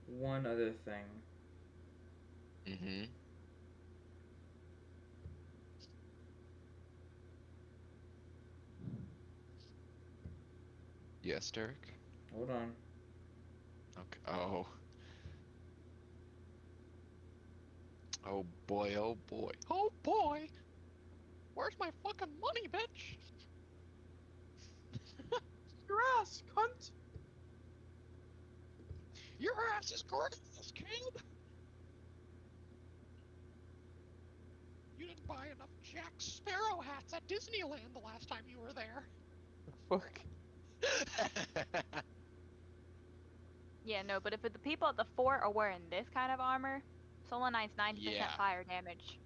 One other thing. mm-hmm. Yes, Derek? Hold on. Okay. Oh. Oh boy, oh boy. Oh boy! Where's my fucking money, bitch? Your ass, cunt! Your ass is gross, kid! You didn't buy enough Jack Sparrow hats at Disneyland the last time you were there. Fuck. Yeah, no, but if the people at the fort are wearing this kind of armor, Solonine's 90% Yeah. fire damage.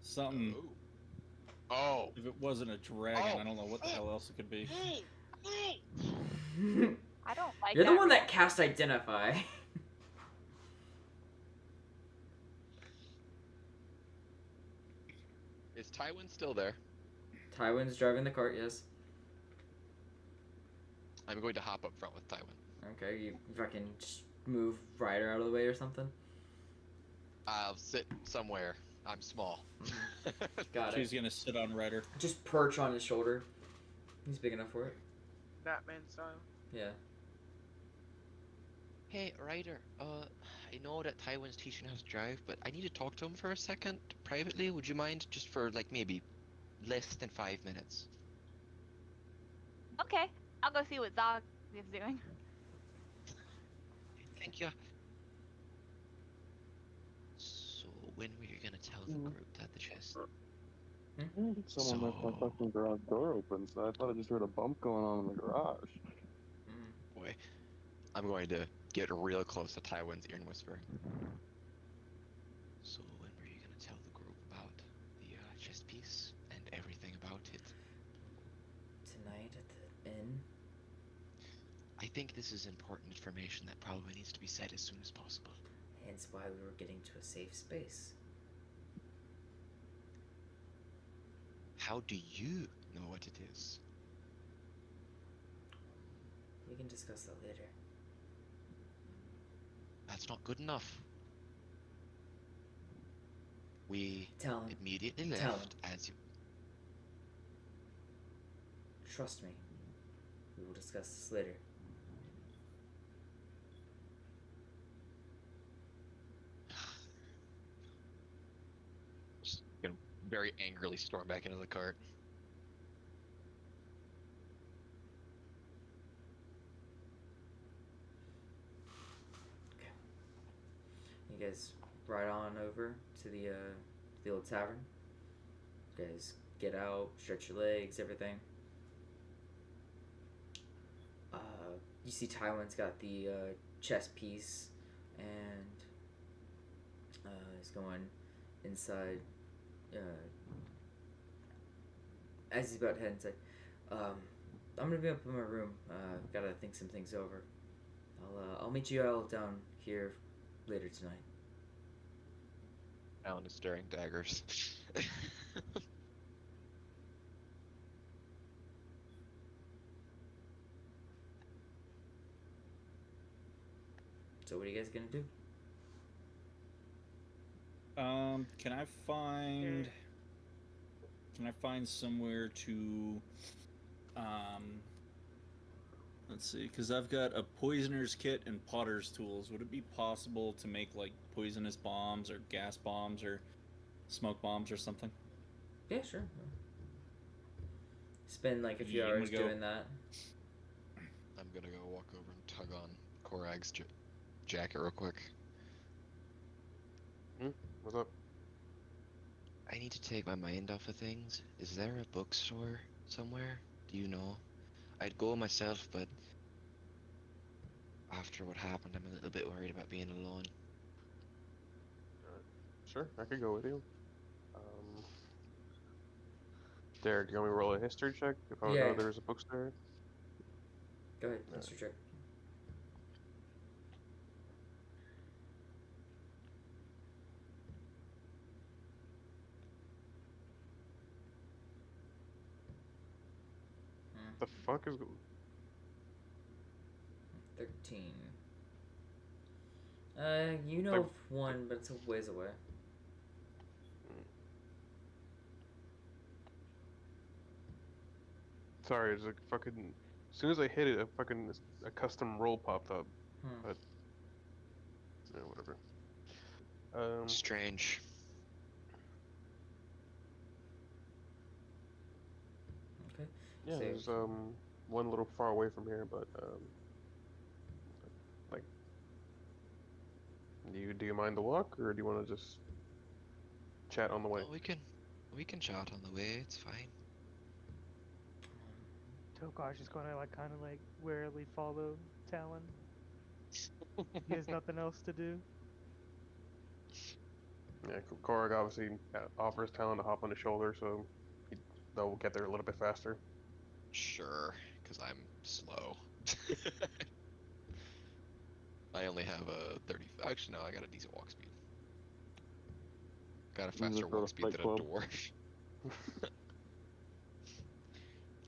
Something. Oh. If it wasn't a dragon, Oh. I don't know what the hell else it could be. I don't like You're the that one that reaction. cast Identify. Is Tywin still there? Tywin's driving the cart, yes. I'm going to hop up front with Tywin. Okay, you fucking just move Ryder out of the way or something. I'll sit somewhere. I'm small. Got She's it. gonna sit on Ryder. Just perch on his shoulder. He's big enough for it. Batman style. Yeah. Hey, Ryder, I know that Tywin's teaching us to drive, but I need to talk to him for a second, privately. Would you mind? Just for, like, maybe less than 5 minutes. Okay, I'll go see what Zog is doing. Thank you. So, when were you gonna tell the group that the chest... Someone left my fucking garage door open, so I thought I just heard a bump going on in the garage. Boy, I'm going to get real close to Tywin's ear and whisper. So, when were you gonna tell the group about the chest piece and everything about it? Tonight at the inn. I think this is important information that probably needs to be said as soon as possible. Hence why we were getting to a safe space. How do you know what it is? We can discuss that later. That's not good enough. We Tell him. immediately Tell left as you... Trust me. We will discuss this later. Just gonna very angrily storm back into the cart. You guys ride on over to the old tavern. You guys get out, stretch your legs, everything. You see Tywin's got the chess piece, and he's going inside. As he's about to head inside, I'm gonna be up in my room. Gotta think some things over. I'll meet you all down here later tonight. Alan is staring daggers. So what are you guys gonna do? Can I find somewhere to, let's see, because I've got a poisoner's kit and potter's tools. Would it be possible to make, like, poisonous bombs or gas bombs or smoke bombs or something? Yeah, sure. Spend like a few Yeah, I'm hours gonna go- doing that. I'm gonna go walk over and tug on Korag's jacket real quick. What's up? I need to take my mind off of things. Is there a bookstore somewhere? Do you know? I'd go myself, but after what happened, I'm a little bit worried about being alone. Sure, I could go with you. Derek, do you want me to roll a history check if I Yeah. know there's a bookstore? Go ahead, Yeah. Mr. Check. The fuck is? 13. You know Like- of one, but it's a ways away. Sorry, it's like fucking. As soon as I hit it, a custom roll popped up. Hmm. But yeah, whatever. Strange. Okay. Yeah, So- there's one a little far away from here, but like, do you mind the walk, or do you want to just chat on the way? Oh, we can chat on the way. It's fine. Tokar's just gonna like kind of like warily follow Talon. He has nothing else to do. Yeah, Korg obviously offers Talon to hop on his shoulder, so they'll get there a little bit faster. Sure, because I'm slow. I only have a 30. Actually, no, I got a decent walk speed. Got a You faster just go walk to speed Fight than a Club. dwarf.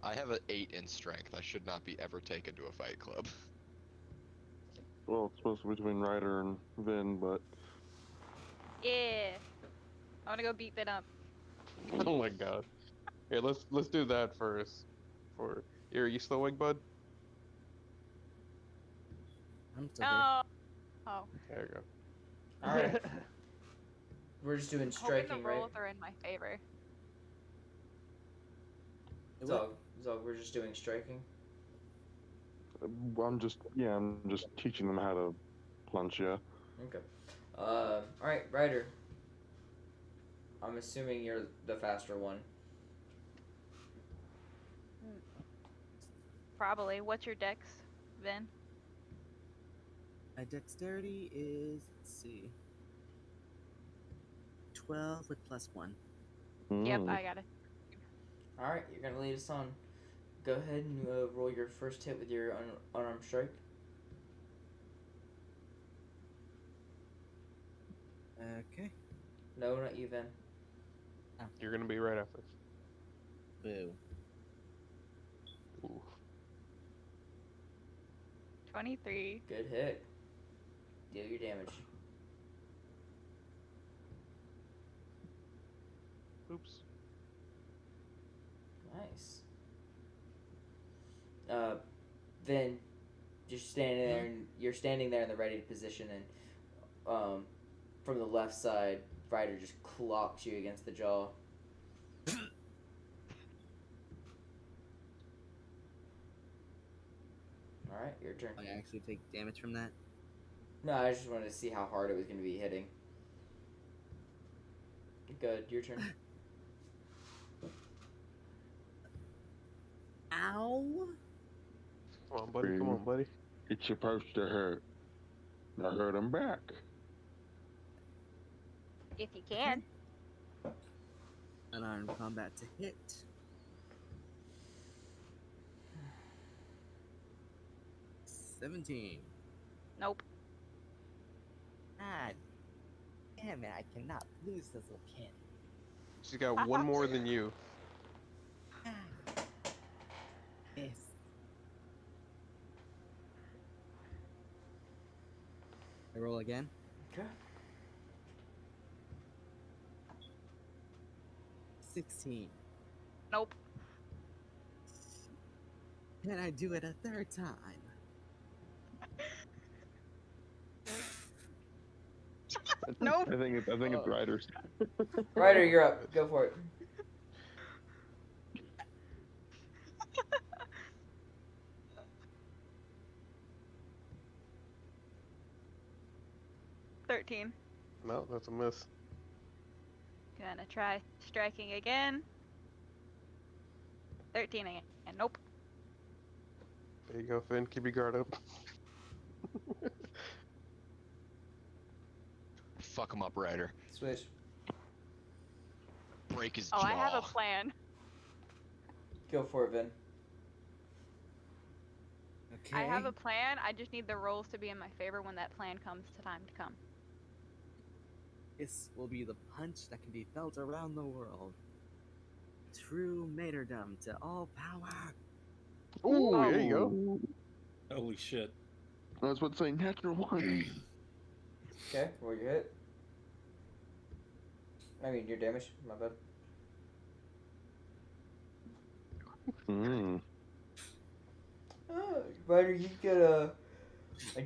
I have an 8 in strength. I should not be ever taken to a fight club. Well, it's supposed to be between Ryder and Vin, but Yeah. I wanna go beat Vin up. Oh my god. Yeah, let's do that first. Are you still awake, bud? I'm still here. No. Oh. There you go. Alright. We're just doing Hoping striking, the right? rolls are in my favor. Zog, we're just doing striking. I'm just teaching them how to punch. Yeah. Okay. Alright, Ryder. I'm assuming you're the faster one. Probably. What's your dex, Vin? My dexterity is, let's see, 12 with +1. Yep, Mm. I got it. Alright, you're gonna lead us on. Go ahead and roll your first hit with your unarmed strike. Okay. No, not you, Vin. You're gonna be right after. Boo. Ooh. 23. Good hit. Deal your damage. Oops. Nice. Then you're standing there in the ready position, and from the left side, Ryder just clocks you against the jaw. All right, your turn. I actually take damage from that. No, I just wanted to see how hard it was going to be hitting. Good, your turn. Ow! Come on, buddy. Come on, buddy. It's supposed to hurt. Now hurt him back. If you can. Unarmed combat to hit. $17. Nope. God damn it, I cannot lose this little kid. She's got one more than you. Yes. I roll again. Okay. 16. Nope. Can I do it a third time? Nope. I think it's Ryder's. Ryder, you're up. Go for it. $13. No, that's a miss. Gonna try striking again. 13 again. And nope. There you go, Finn. Keep your guard up. Fuck him up, Ryder. Switch. Break his Oh, jaw. I have a plan. Go for it, Vin. Okay. I have a plan. I just need the rolls to be in my favor when that plan comes to time to come. This will be the punch that can be felt around the world. True martyrdom to all power. Ooh, there you go. Holy shit. I was about to say natural one. Okay, roll your hit. I mean, your damage. My bad. Ryder, you get a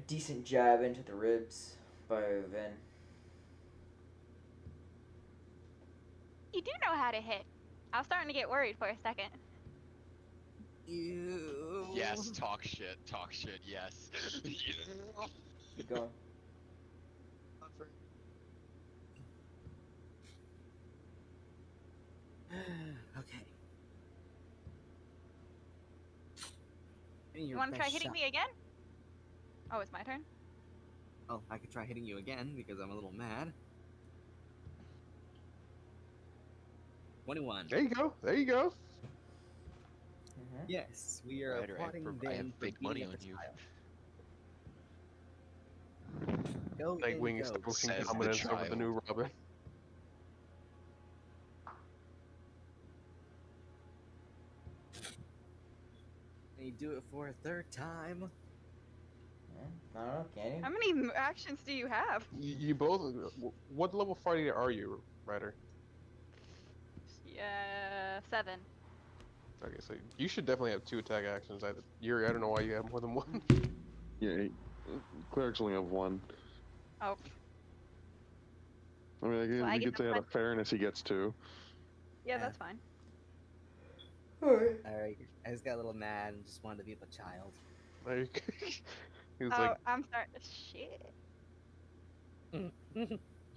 decent jab into the ribs by Vin. You do know how to hit. I was starting to get worried for a second. You. Yes, talk shit, yes. Keep going. Okay. You want to try hitting me again? Oh, it's my turn? Oh, I could try hitting you again because I'm a little mad. 21. There you go. There you go. Yes, we are Ryder, applauding I have Ben for big money beating on up a you. child. Go Nightwing and go. establishing Says the dominance over the child. new Robin. Can you do it for a third time? I don't know, can you? How many actions do you have? You both. What level fighter are you, Ryder? Yeah, 7. Okay, so you should definitely have 2 attack actions. Yuri, I don't know why you have more than 1. Yeah, clerics only have 1. Oh, I mean, So I we get could to say out punch- of fairness he gets 2. yeah, Yeah. that's fine. Alright. Alright, I just got a little mad and just wanted to beat up a child. Like, he was Oh, like, I'm starting. Shit.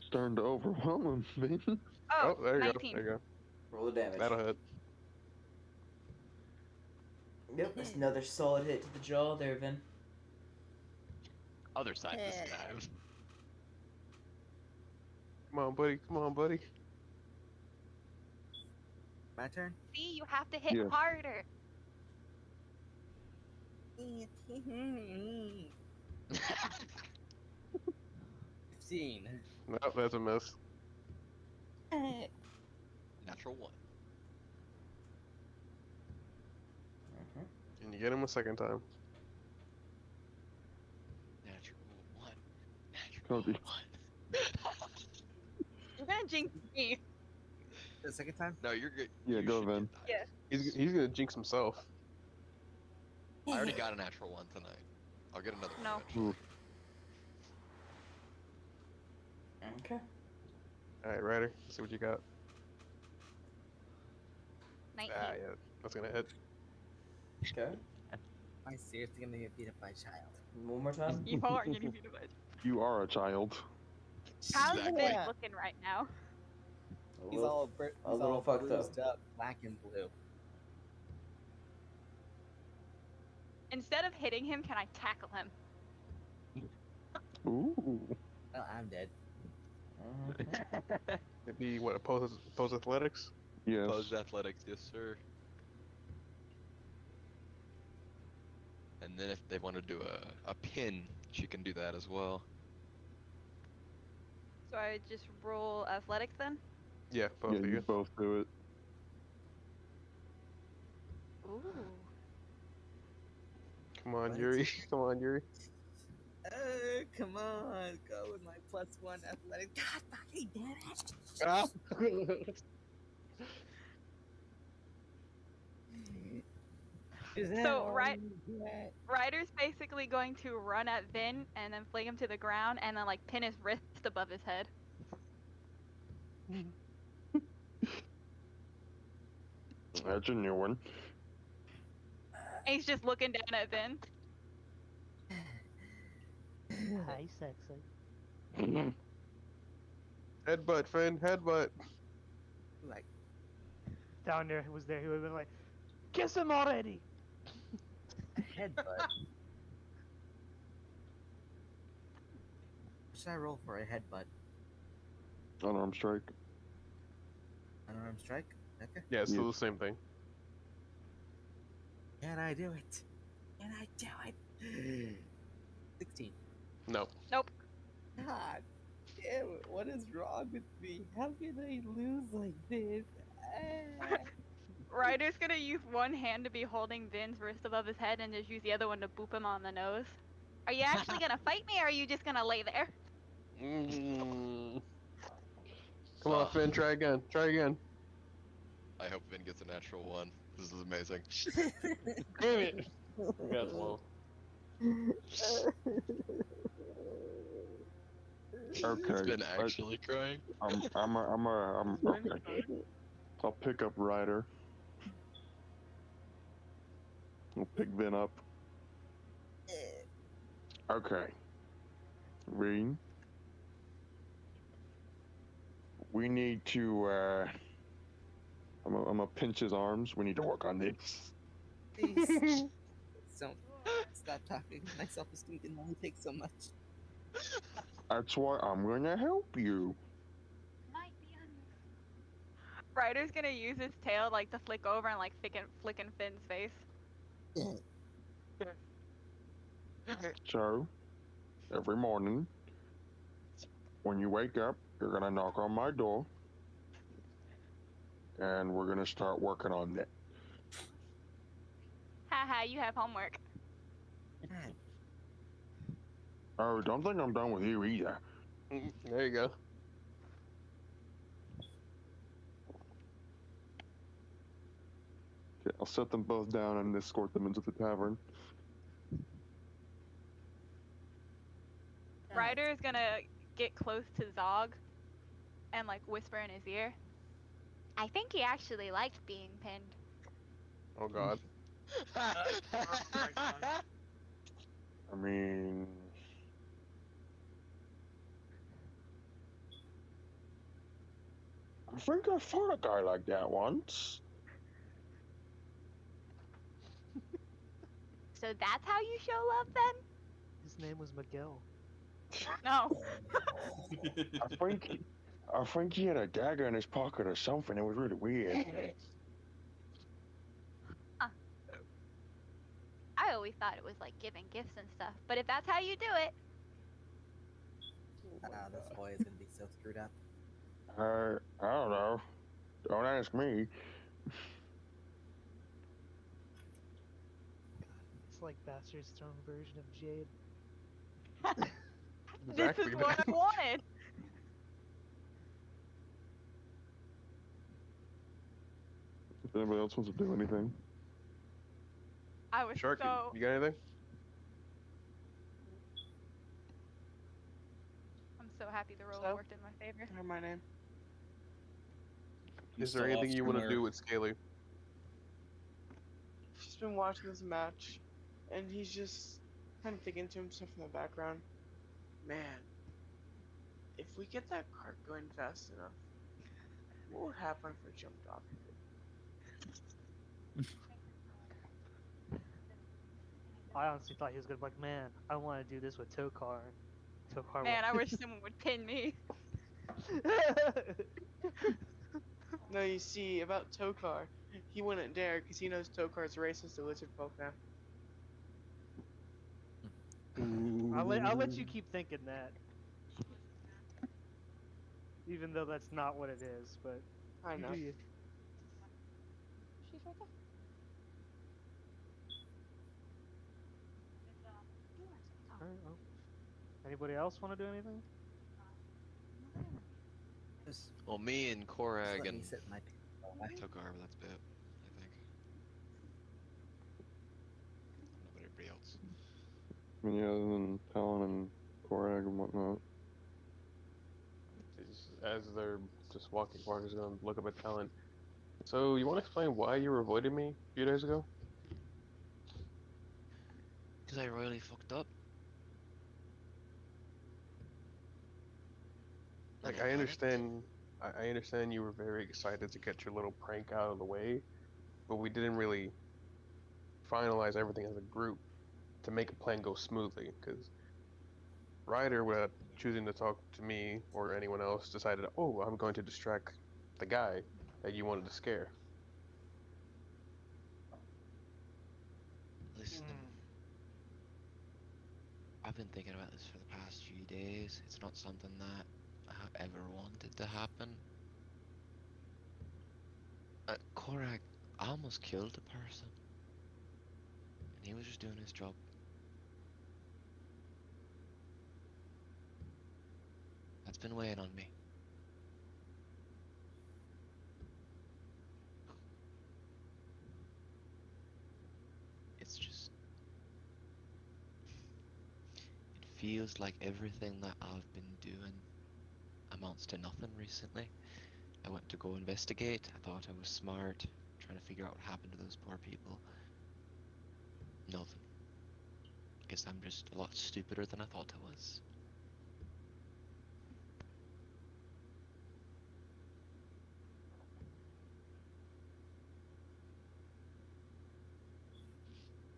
Starting to overwhelm him, man. Oh, there you 19. go. There you go. Roll the damage. That'll hit. Yep, that's another solid hit to the jaw there, Vin. Other side this time. Come on, buddy. Come on, buddy. My turn? See, you have to hit Yeah. harder. 15. No, that's a miss. Natural 1. And you get him a second time. Natural 1. Cody. Natural 1. You're gonna jinx me. The second time? No, you're good. Yeah, You go, should Vin. get that. He's gonna jinx himself. I already got a natural 1 tonight. I'll get another No. one eventually. Okay. Alright, Ryder, let's see what you got. 19. Ah, yeah, that's gonna hit. Okay. Am I seriously gonna get beat up by a child? One more time. You are getting beat up. You are a child. How's Exactly. Vin looking right now? He's all little fucked up. bruised up, black and blue. Instead of hitting him, can I tackle him? Ooh. Well, I'm dead. It'd be what, oppose athletics? Yes. Buzz athletics, yes sir. And then if they want to do a pin, she can do that as well. So I just roll athletics then? Yeah, both Yeah, of you you. both do it. Ooh. Come on, What? Yuri. Come on, Yuri. Come on, go with my +1 athletic. God fucking damn it! Ah. Is that So, all right- you get? Ryder's basically going to run at Vin and then fling him to the ground and then like pin his wrist above his head. That's a new one. And he's just looking down at Vin. Hi, sexy. Headbutt, Finn. Headbutt. Like, Down there, was there. He would have been like, kiss him already. a headbutt. What should I roll for a headbutt? Unarmed strike. Unarmed strike? Okay. Yeah, it's still Yeah. the same thing. Can I do it? Can I do it? 16. No. Nope. God damn it, what is wrong with me? How can I lose like this? Ryder's gonna use one hand to be holding Vin's wrist above his head and just use the other one to boop him on the nose. Are you actually gonna fight me, or are you just gonna lay there? Come on, Finn, try again. Try again. I hope Vin gets a natural one. This is amazing. Damn it! You got low. Okay. It's been actually crying. I'm okay. I'll pick up Ryder. We'll pick Vin up. Okay. Reed. We need to, I'm gonna pinch his arms. We need to work on this. Please. Don't stop talking. My self-esteem can only take so much. That's why I'm gonna help you. Ryder's gonna use his tail like to flick over and like flicking Finn's face. So, every morning, when you wake up, you're gonna knock on my door, and we're gonna start working on that. Haha, you have homework. Oh, don't think I'm done with you either. There you go. Okay, I'll set them both down and escort them into the tavern. Ryder is gonna get close to Zog and like whisper in his ear. I think he actually liked being pinned. Oh God. I mean, I think I fought a guy like that once. So that's how you show love then? His name was Miguel. No. I think he had a dagger in his pocket or something. It was really weird. I always thought it was like giving gifts and stuff. But if that's how you do it, This boy is gonna be so screwed up. I don't know. Don't ask me. It's like Bastard's Throne version of Jade. this is what I wanted. If anybody else wants to do anything. I was Sharky, so. you got anything? I'm so happy the roll So? worked in my favor. Or my name. Is there anything you want to do with Scaly? She's been watching this match, and he's just kind of thinking to himself in the background, man, if we get that cart going fast enough, what would happen if I jumped off of it? I honestly thought he was gonna be like, man, I want to do this with Tokar. Tokar. Man, I wish someone would pin me. No, you see, about Tokar, he wouldn't dare because he knows Tokar's racist to lizard folk now. I'll let you keep thinking that. Even though that's not what it is, but I you know. do you. She's right there. Alright, well. Anybody else want to do anything? Just Well, me and Korag let and me sit in my Tokar, that's it, I think. Nobody else. I mean, yeah, other than Talon and Korag and whatnot. As they're just walking, Korag's gonna look up at Talon. So, you want to explain why you were avoiding me a few days ago? Because I royally fucked up. Like, I understand you were very excited to get your little prank out of the way, but we didn't really finalize everything as a group to make a plan go smoothly, because Ryder, without choosing to talk to me or anyone else, decided, oh, I'm going to distract the guy that you wanted to scare. Listen, I've been thinking about this for the past few days. It's not something that I have ever wanted to happen. Korag, I almost killed a person. And he was just doing his job. That's been weighing on me. It's just... It feels like everything that I've been doing amounts to nothing recently. I went to go investigate. I thought I was smart, trying to figure out what happened to those poor people. Nothing. Guess I'm just a lot stupider than I thought I was.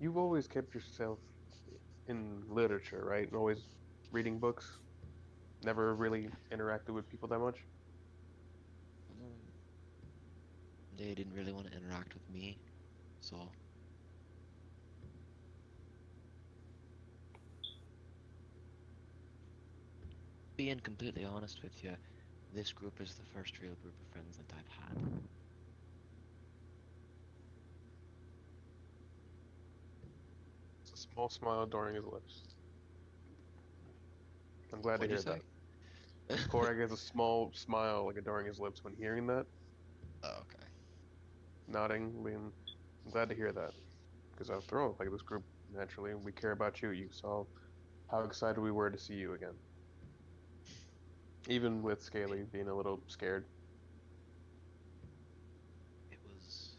You've always kept yourself in literature, right? Always reading books. Never really interacted with people that much. They didn't really want to interact with me, so... Being completely honest with you, this group is the first real group of friends that I've had. It's a small smile adorning his lips. I'm glad What'd to you hear say? that. Korak has a small smile, like adorning his lips when hearing that, Oh, okay. nodding. I'm glad to hear that, because after all, like this group, naturally, we care about you. You saw how excited we were to see you again, even with Scaly being a little scared. It was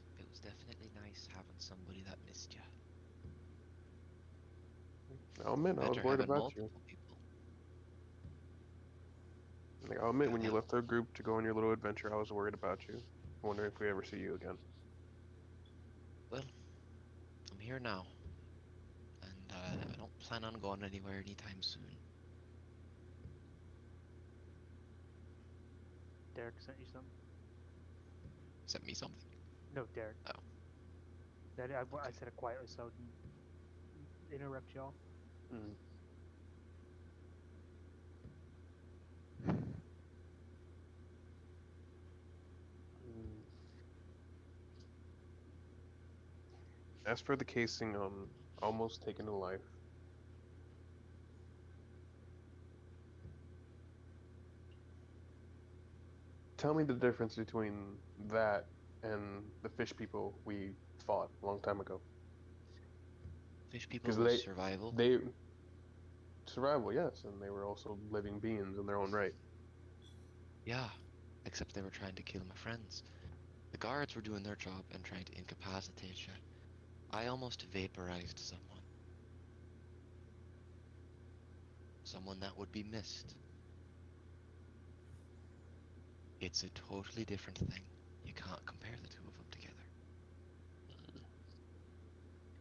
definitely nice having somebody that missed you. I'll admit, I was Better worried having about you. multiple people. Like, I'll admit, when you Yeah. left the group to go on your little adventure, I was worried about you, wondering if we ever see you again. Well, I'm here now, and I don't plan on going anywhere anytime soon. Derek sent you something. Sent me something. No, Derek. Oh. That I said it quietly so I didn't interrupt y'all. Mm. As for the casing on almost taken a life, tell me the difference between that and the fish people we fought a long time ago. Fish people Because was survival. they survival, yes, and they were also living beings in their own right. Yeah, except they were trying to kill my friends. The guards were doing their job and trying to incapacitate you. I almost vaporized someone. Someone that would be missed. It's a totally different thing. You can't compare the two of them together.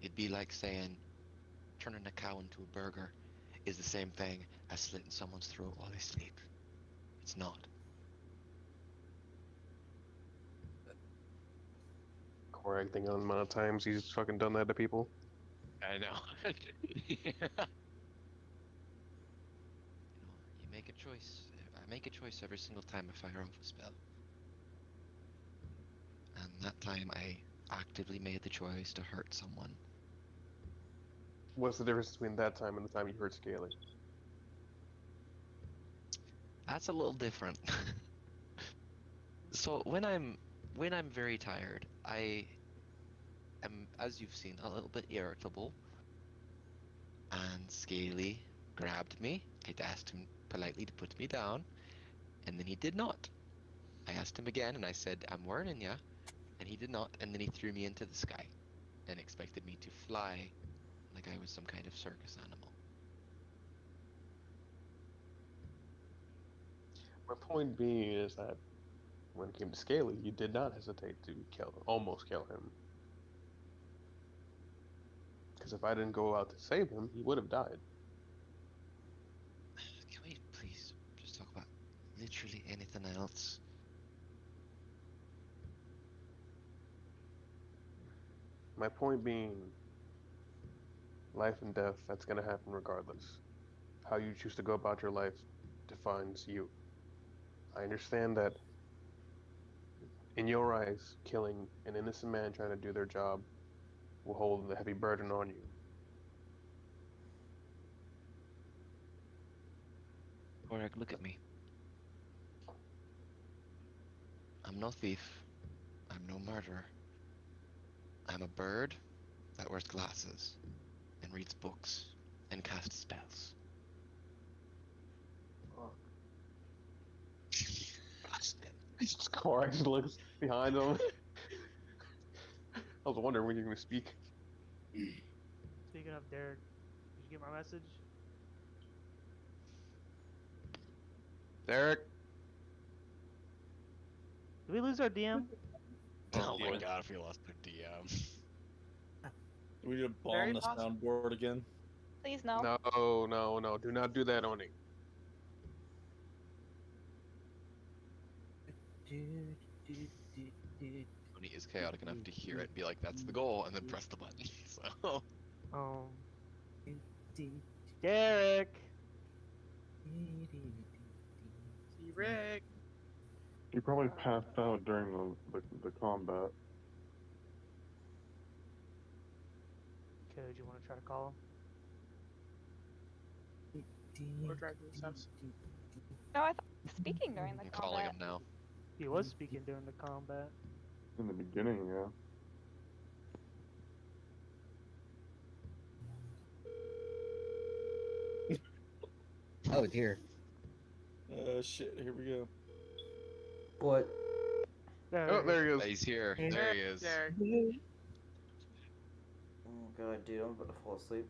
It'd be like saying turning a cow into a burger is the same thing as slitting someone's throat while they sleep. It's not. Korak, think on the amount of times he's fucking done that to people. I know. You make a choice. I make a choice every single time I fire off a spell. And that time I actively made the choice to hurt someone. What's the difference between that time and the time you hurt Scaly? That's a little different. So when I'm very tired, I am, as you've seen, a little bit irritable. And Scaly grabbed me. I asked him politely to put me down, and then he did not. I asked him again, and I said, "I'm warning ya," and he did not. And then he threw me into the sky, and expected me to fly, like I was some kind of circus animal. My point being is that when it came to Scaly, you did not hesitate to almost kill him. Because if I didn't go out to save him, he would have died. Can we please just talk about literally anything else? My point being, life and death, that's going to happen regardless. How you choose to go about your life defines you. I understand that In your eyes, killing an innocent man trying to do their job will hold a heavy burden on you. Korag, look at me. I'm no thief. I'm no murderer. I'm a bird that wears glasses and reads books and casts spells. Korax looks behind him. I was wondering when you were going to speak. Speaking of Derek, did you get my message? Derek. Did we lose our DM? Oh my boy. god, if we lost their DM. Do we need to Very bomb the possible. soundboard again? Please no. No. Do not do that, Oni. Oni is chaotic enough to hear it and be like, that's the goal, and then press the button. So, Derek. Rick. He probably passed out during the combat. Okay, do you want to try to call him? Or drive to his house. No, I thought he was speaking during the I'm calling combat. him now. He was speaking during the combat. In the beginning, yeah. Oh dear. Shit, here we go. What? Oh, there he is. He's here. There he is. Derek. Oh god, dude, I'm about to fall asleep.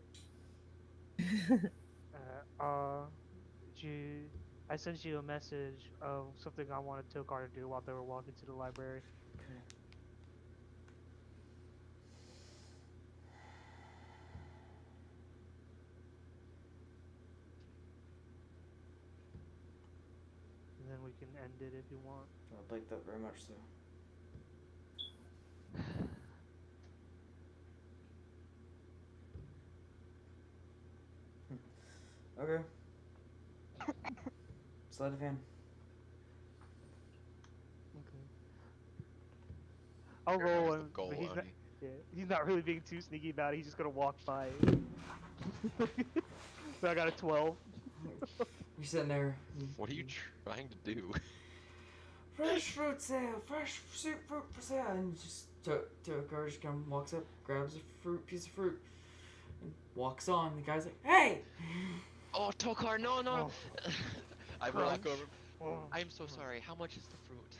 I sent you a message of something I wanted Tokar to do while they were walking to the library. Okay. And then we can end it if you want. I'd like that very much so. Okay. Slide a fan. Okay. I'll roll him. Goal, But he's not, Oni. yeah, he's not really being too sneaky about it. He's just gonna walk by. So I got a 12. You're sitting there. What are you trying to do? Fresh fruit sale, fresh fruit for sale, and just Tokar just kind of walks up, grabs a piece of fruit, and walks on. The guy's like, "Hey!" Oh, Tokar, no, no! Oh. I walk over. Oh. I'm so sorry. How much is the fruit?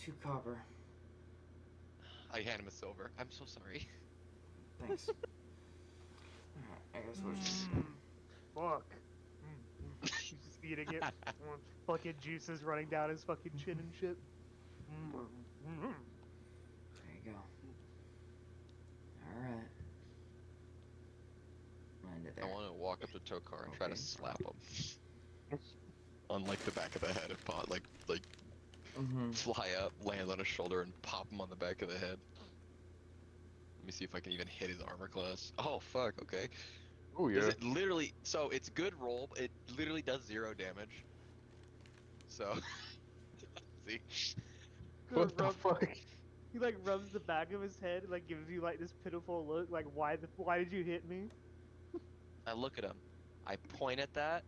2 copper. I hand him a silver. I'm so sorry. Thanks. Alright, I guess we'll just. Fuck. He's just eating it. Fucking juices running down his fucking chin and shit. There you go. Alright. End it there. I want to walk up to Tokar and try to slap him. On like the back of the head, if pot, like Mm-hmm. fly up, land on his shoulder, and pop him on the back of the head. Let me see if I can even hit his armor class. Oh fuck, okay. Oh yeah. Does it literally? So it's good roll. It literally does 0 damage. So, see. What the fuck? He like rubs the back of his head, and, like gives you like this pitiful look, like why did you hit me? I look at him. I point at that,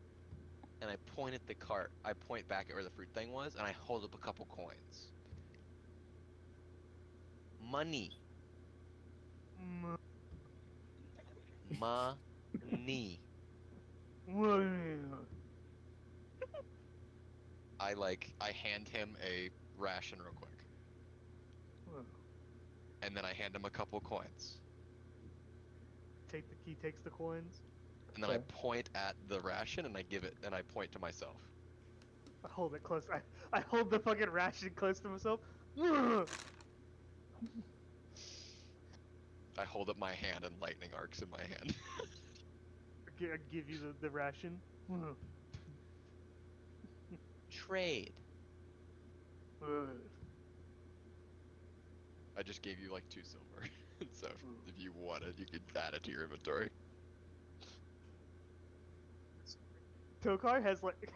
and I point at the cart. I point back at where the fruit thing was, and I hold up a couple coins. Money. Money. I hand him a ration real quick. And then I hand him a couple coins. He takes the coins. And then I point at the ration and I give it, and I point to myself. I hold it close. I hold the fucking ration close to myself. I hold up my hand and lightning arcs in my hand. I give you the ration. Trade. I just gave you like 2 silver. So if you wanted, you could add it to your inventory. Tokar has like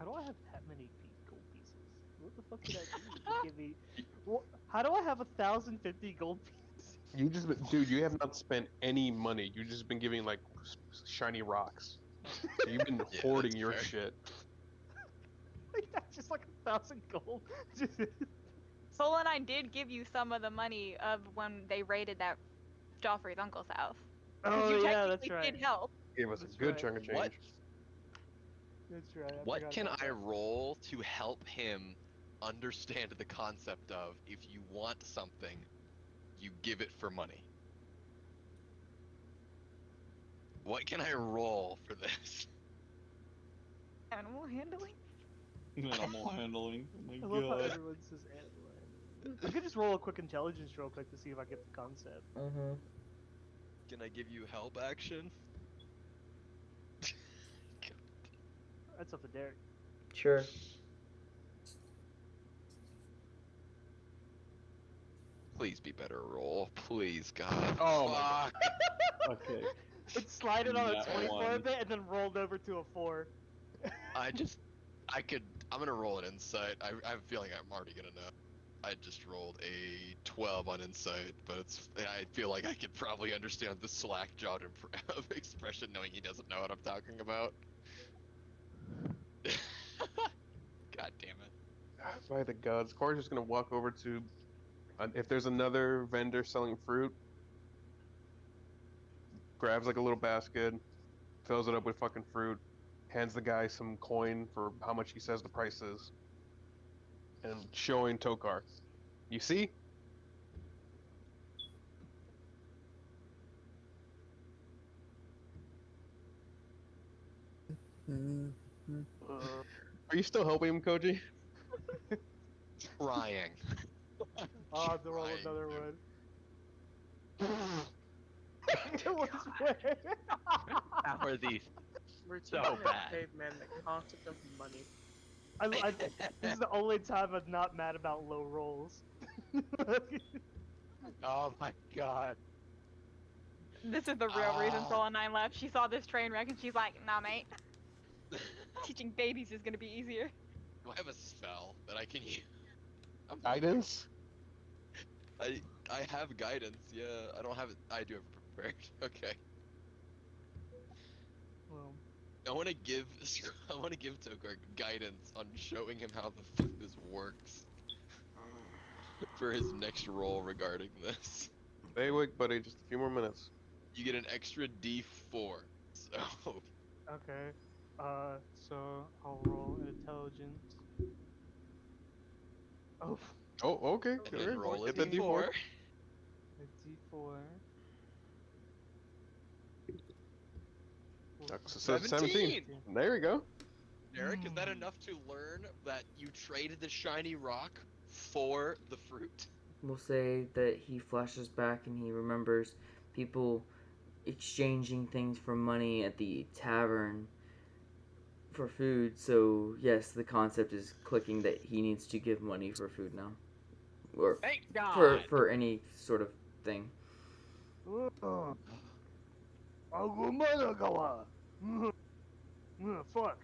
How do I have that many gold pieces? What the fuck did I do to give me? How do I have 1,050 gold pieces? You just, dude, you have not spent any money. You've just been giving like shiny rocks. So you've been Yeah, hoarding that's your fair. shit. Like that's just like 1,000 gold. Soul and I did give you some of the money of when they raided that Joffrey's uncle's house. Because Oh you yeah, that's technically right. did help. Gave us That's a good right. chunk of change. What? That's right. I What forgot can about I that. roll to help him understand the concept of if you want something, you give it for money? What can I roll for this? Animal handling? Animal handling. Oh I my love how god. everyone says animal. I could just roll a quick intelligence real quick to see if I get the concept. Mm-hmm. Can I give you help action? That's up to Derek. Sure. Please be better roll. Please, God. Oh my Fuck. Okay. It slided on a That 20 for a one. bit and then rolled over to a 4. I'm gonna roll an insight. I have a feeling I'm already gonna know. I just rolled a 12 on insight, but I feel like I could probably understand the slack-jawed of expression knowing he doesn't know what I'm talking about. God damn it. By the gods, Corey's just gonna walk over to, if there's another vendor selling fruit, grabs like a little basket, fills it up with fucking fruit, hands the guy some coin for how much he says the price is, and showing Tokar. You see? Are you still helping him, Koji? Trying. I'll have to roll Trying another to. one. It was way. How are these? We're So teaching bad. a caveman the concept of money. This is the only time I'm not mad about low rolls. Oh my god. This is the real reason Soul and I left. She saw this train wreck and she's like, nah, mate. Teaching babies is gonna be easier. Do I have a spell that I can use? Guidance? I have guidance, yeah. I don't have it. I do have it prepared. Okay. Well, I want to give Tokar guidance on showing him how the fuck this works for his next roll regarding this. Stay awake, buddy. Just a few more minutes. You get an extra D4. So okay. So I'll roll an intelligence. Oh, Oh, okay. and then Alright, roll a get that D4. a D4. So 17. There we go. Derek, is that enough to learn that you traded the shiny rock for the fruit? We'll say that he flashes back and he remembers people exchanging things for money at the tavern for food. So yes, the concept is clicking that he needs to give money for food now, or Thank God. for any sort of thing. Fuck.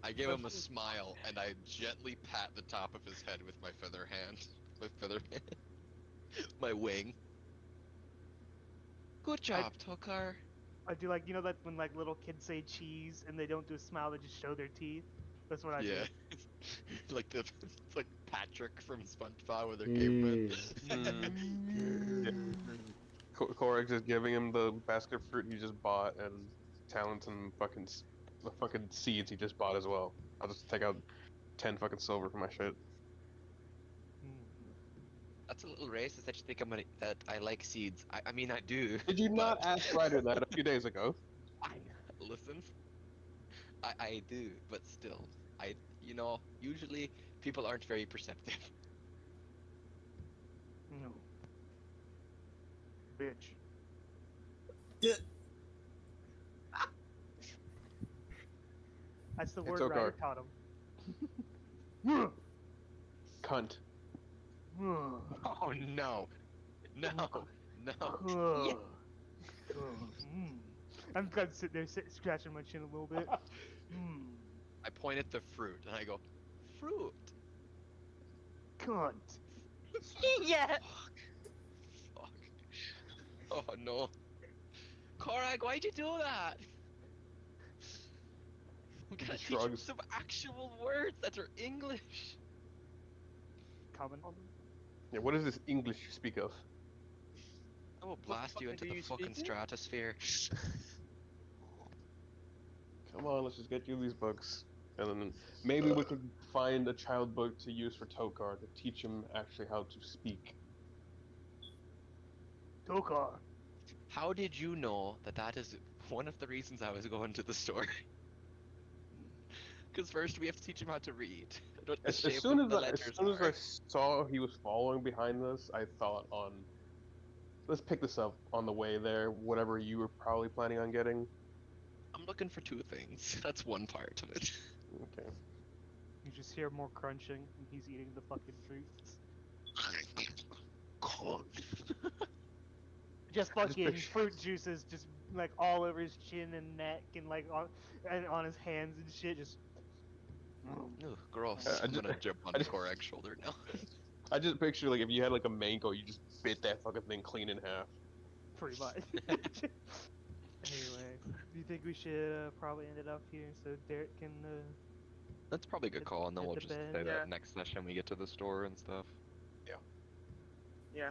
I give him a smile and I gently pat the top of his head with my feather hand. My feather hand. My wing. Good job, Tokar. I do like, you know that when like little kids say cheese and they don't do a smile, they just show their teeth? That's what I Yeah. do. Like it's like Patrick from SpongeBob with their caveman. Korek is giving him the basket of fruit he just bought and talents and the fucking seeds he just bought as well. I'll just take out 10 fucking silver for my shit. That's a little racist that you think that I like seeds. I mean, I do. Did you not ask Ryder that a few days ago? Listen. I do, but still. Usually people aren't very perceptive. No. Bitch. That's the word okay. Ryder taught him. Cunt. Oh no. No. No. I'm kind of sitting there scratching my chin a little bit. point at the fruit and I go, fruit. Cunt. Yeah. Fuck. Oh no. Korag, why'd you do that? We gotta He teach him shrugs. some actual words that are English. Common. Yeah, what is this English you speak of? I will blast you fuck into are the you fucking speaking? stratosphere. Come on, let's just get you these books. And then maybe we could find a child book to use for Tokar to teach him actually how to speak. Tokar. How did you know that that is one of the reasons I was going to the store? Because first we have to teach him how to read. What the As shape soon of as the I, as letters soon as I are. saw he was following behind us, I thought on, let's pick this up on the way there. Whatever you were probably planning on getting. I'm looking for two things. That's one part of it. Okay. You just hear more crunching, and he's eating the fucking fruits. Just fucking picture- fruit juices, just like all over his chin and neck, and like on his hands and shit. Just Ugh, gross. I I'm just- gonna jump on I just- Korag's shoulder now. I just picture like if you had like a mango, you just bit that fucking thing clean in half. pretty much. Anyway, do you think we should probably end it up here so Derek can? That's probably a good Hit- call, and then hit we'll the just bed. say Yeah. that next session we get to the store and stuff. Yeah.